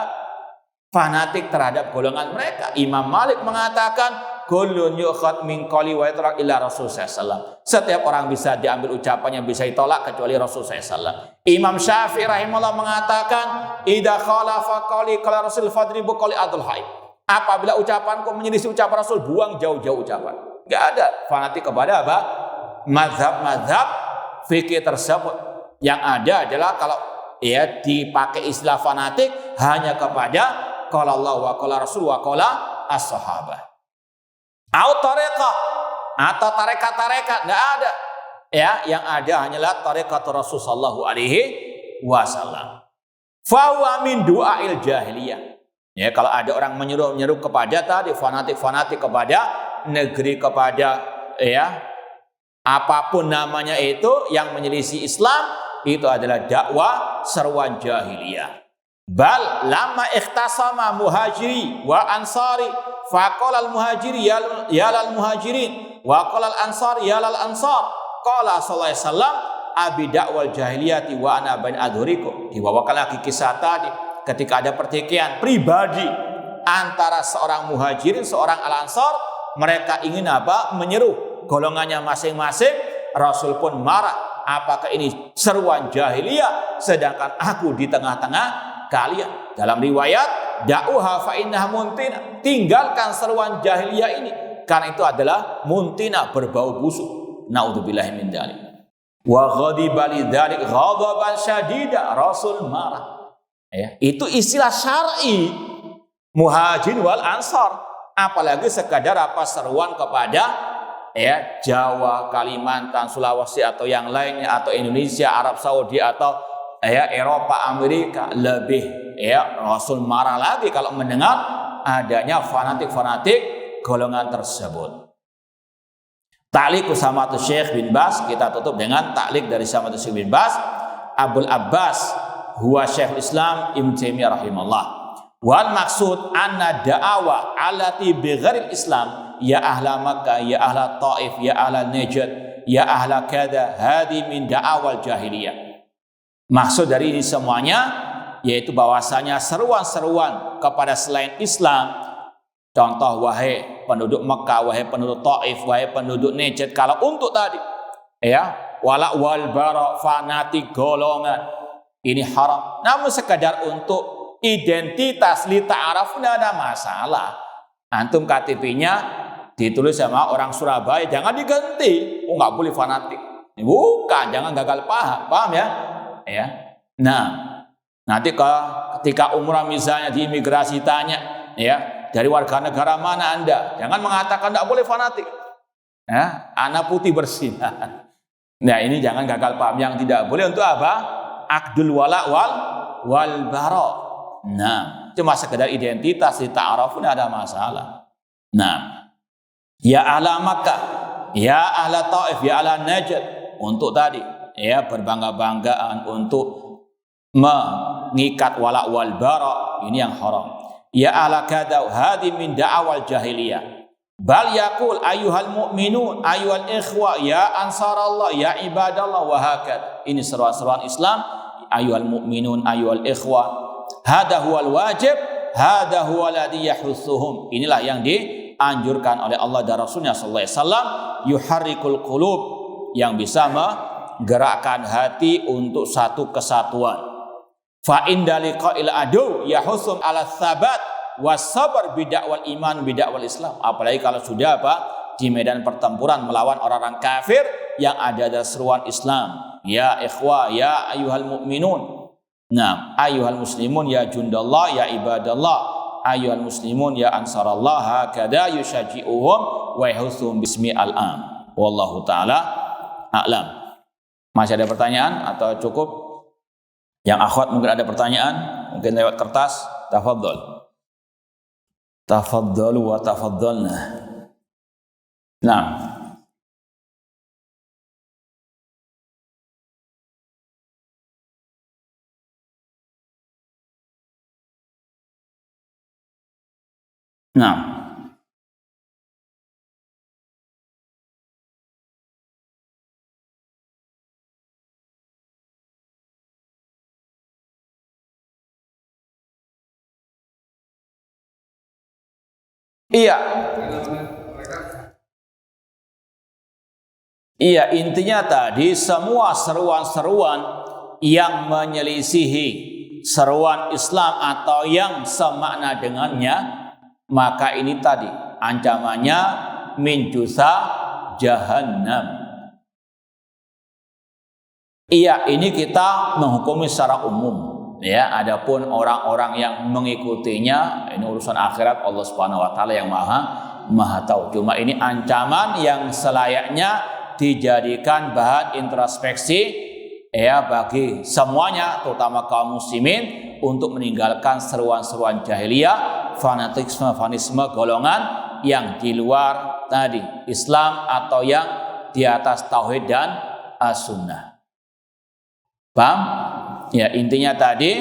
Fanatik terhadap golongan mereka. Imam Malik mengatakan kullun yukhad min qali wa yatrak illa Rasul sallallahu. Setiap orang bisa diambil ucapannya, bisa ditolak kecuali Rasul sallallahu. Imam Syafi'i rahimahullah mengatakan idza khalafa qali qala Rasul fadribu qali adul haid. Apabila ucapanku menyelisih ucapan Rasul, buang jauh-jauh ucapan. Enggak ada fanatik kepada apa? Mazhab-mazhab fikih tersebut. Yang ada adalah kalau ya dipakai istilah fanatik hanya kepada qala Allah wa qala Rasul wa qala as-sahabah. Au tariqah, atau tarekat-tarekat, enggak ada. Ya, yang ada hanyalah tarekat Rasul sallallahu alaihi wasallam. Fa huwa min du'ail jahiliyah. Ya, kalau ada orang menyeru kepada tadi fanatik kepada negeri, kepada ya apapun namanya itu yang menyelisih Islam, itu adalah dakwah seruan jahiliyah. Bal lama ikhtasama muhajiri wa ansari faqala al muhajiri ya lal muhajirin wa qala al ansari ya lal ansar qala sallallahu alaihi wasallam abi dakwal jahiliyati wa ana bain adhurikum. Dibawakan lagi kisah tadi ketika ada pertikaian pribadi antara seorang muhajirin, seorang al-ansar, mereka ingin apa? Menyeru golongannya masing-masing. Rasul pun marah, apakah ini seruan jahiliyah sedangkan aku di tengah-tengah kalian? Dalam riwayat, da'uha fa innaha muntina, tinggalkan seruan jahiliyah ini karena itu adalah muntina, berbau busuk. Naudzubillahi min dzalik. Wa ghadiba lidzalik ghadaban syadida, Rasul marah. Ya, itu istilah syar'i muhajirin wal ansar. Apalagi sekadar apa seruan kepada ya Jawa, Kalimantan, Sulawesi atau yang lainnya, atau Indonesia, Arab Saudi, atau ya Eropa, Amerika, lebih ya Rasul marah lagi kalau mendengar adanya fanatik-fanatik golongan tersebut. Ta'liq Usamatul Syekh bin Bas, kita tutup dengan ta'liq dari Usamatul Syekh bin Bas. Abul Abbas huwa Syekhul Islam Ibnu Taimiyah rahimahullah. Wal maksud anna da'awa allati bighairil Islam ya ahla Makkah, ya ahla Taif, ya ahla Najd, ya ahla kada, hadi min da'awal jahiliyah. Maksud dari ini semuanya yaitu bahwasanya seruan-seruan kepada selain Islam, contoh wahai penduduk Makkah, wahai penduduk Taif, wahai penduduk Najd, kalau untuk tadi ya wala wal bara fanatik golongan, ini haram. Namun sekadar untuk identitas li ta'aruf tidak ada masalah. Antum KTP-nya ditulis sama orang Surabaya, jangan diganti. Oh, nggak boleh fanatik. Bukan, jangan gagal paham ya? Ya. Nah, nanti ketika umrah misalnya di imigrasi tanya, ya dari warga negara mana Anda? Jangan mengatakan nggak boleh fanatik. Ya, anak putih bersih. Nah, ini jangan gagal paham. Yang tidak boleh untuk apa? Akdul wala wal bara. Nah, cuma sekedar identitas di ta'aruf tidak ada masalah. Nah, ya ahla Makkah, ya ahla Taif, ya ahla Najd, untuk tadi ya berbangga-banggaan untuk mengikat wala wal bara, ini yang haram. Ya ala kadau hadi min da'awal jahiliyah. Bal yaqul ayyuhal mu'minun ayyuhal ikhwa ya ansarallah ya ibadallah wa hakad. Ini seruan-seruan Islam, ayyuhal mu'minun ayyuhal ikhwa. Hada huwal wajib, hada huwal ladzi yahutsuhum. Inilah yang dianjurkan oleh Allah dan Rasulnya sallallahu alaihi wasallam, yuharrikul qulub, yang bisa menggerakkan hati untuk satu kesatuan. Fa inda liqa'il adu yahusum ala tsabat wasabar bidakwal iman bidakwal Islam. Apalagi kalau sudah di medan pertempuran melawan orang-orang kafir yang ada seruan Islam. Ya ikhwa, ya ayyuhal mu'minun. Nah, ayyuhal muslimun ya jundallah ya ibadallah. Ayyuhal muslimun ya ansarallah. Hakada yushaji'uhum wa yahusum bismi al-am. Wallahu ta'ala a'lam. Masih ada pertanyaan atau cukup? Yang akhwat mungkin ada pertanyaan, mungkin lewat kertas. Tafadhol. Tafadhalu wa tafadhalna. Nah. Nah. Iya. Iya, intinya tadi semua seruan-seruan yang menyelisihi seruan Islam atau yang semakna dengannya, maka ini tadi ancamannya min jusa jahannam. Iya, ini kita menghukumi secara umum. Ya, adapun orang-orang yang mengikutinya, ini urusan akhirat, Allah Subhanahu wa taala yang maha tahu. Cuma ini ancaman yang selayaknya dijadikan bahan introspeksi ya bagi semuanya, terutama kaum muslimin, untuk meninggalkan seruan-seruan jahiliyah, fanatisme golongan yang di luar tadi Islam atau yang di atas tauhid dan as-sunnah. Paham? Ya, intinya tadi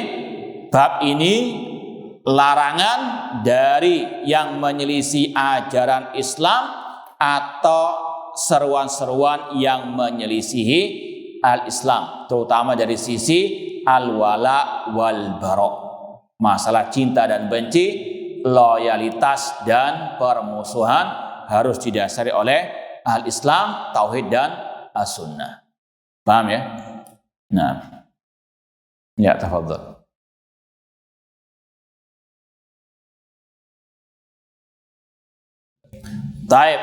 bab ini larangan dari yang menyelisih ajaran Islam atau seruan-seruan yang menyelisihi al-Islam, terutama dari sisi al-wala wal bara, masalah cinta dan benci, loyalitas dan permusuhan harus didasari oleh al-Islam, tauhid dan as-sunnah. Paham ya? Nah. Ya, tafadhol. Taib.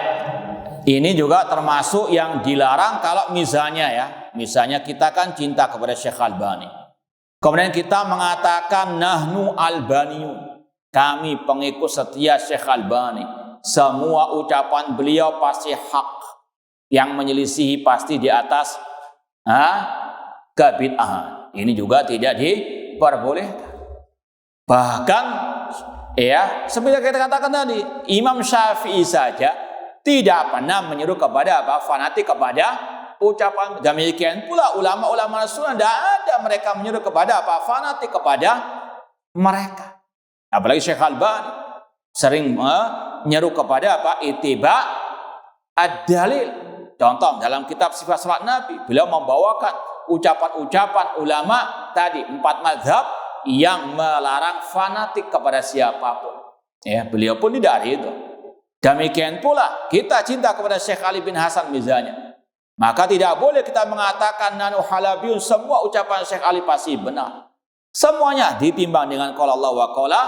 Ini juga termasuk yang dilarang kalau misalnya kita kan cinta kepada Syekh Albani. Kemudian kita mengatakan nahnu albaniyun. Kami pengikut setia Syekh Albani. Semua ucapan beliau pasti hak. Yang menyelisihi pasti di atas kebid'ahan. Ini juga tidak diperbolehkan. Bahkan ya, seperti kita katakan tadi, Imam Syafi'i saja tidak pernah menyuruh kepada fanatik kepada ucapan. Demikian pula ulama-ulama sunnah, tidak ada mereka menyuruh kepada fanatik kepada mereka. Apalagi Syekh Albani sering menyeru kepada ittiba ad-dalil. Contoh dalam kitab Sifat Salat Nabi, beliau membawakan ucapan-ucapan ulama tadi 4 mazhab yang melarang fanatik kepada siapapun. Ya, beliau pun tidak ada itu. Demikian pula kita cinta kepada Syekh Ali bin Hasan misalnya. Maka tidak boleh kita mengatakan nanu halabiyun, semua ucapan Syekh Ali pasti benar. Semuanya ditimbang dengan qala Allah wa qala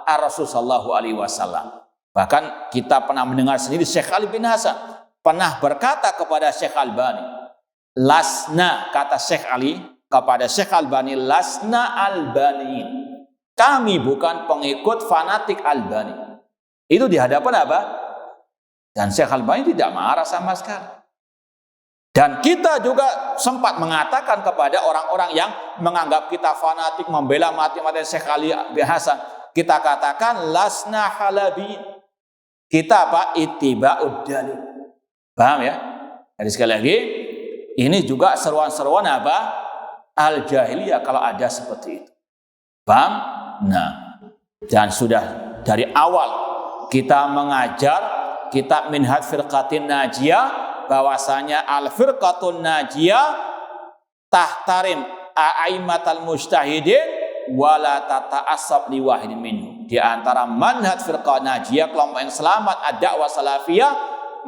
ar-Rasul sallallahu alaihi wasallam. Bahkan kita pernah mendengar sendiri Syekh Ali bin Hasan pernah berkata kepada Syekh Albani, lasna, kata Syekh Ali kepada Syekh Albani, lasna albaniin. Kami bukan pengikut fanatik Albani. Itu di hadapan apa? Dan Syekh Albani tidak marah sama sekali. Dan kita juga sempat mengatakan kepada orang-orang yang menganggap kita fanatik, membela mati-mati Syekh Ali bin Hasan, kita katakan lasna halabiin. Kita ittiba'ud dalil. Paham ya? Jadi sekali lagi, ini juga seruan-seruan apa? Al-jahiliyah kalau ada seperti itu. Paham? Nah, dan sudah dari awal kita mengajar kitab Minhaj Firqatin Najiyah bahwasanya al-firqatun najiyah tahtarim a'aimatal mujtahidin wala tata'assab li wahidin minhum. Di antara manhaj firqah najiyah, kelompok yang selamat ad-da'wah salafiyah,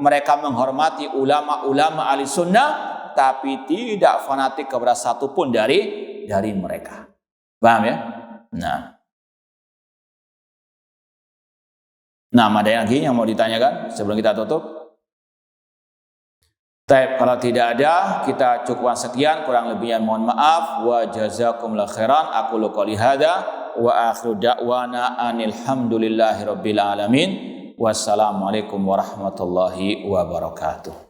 mereka menghormati ulama-ulama ahli sunnah tapi tidak fanatik kepada satupun dari mereka. Paham ya? Nah, ada yang lagi yang mau ditanyakan sebelum kita tutup? Baik, kalau tidak ada, kita cukupkan sekian, kurang lebihnya mohon maaf. Wa jazakumullahu khairan. Aku qouli hadza wa akhiru da'wana anil hamdulillahi rabbil alamin. Wassalamualaikum warahmatullahi wabarakatuh.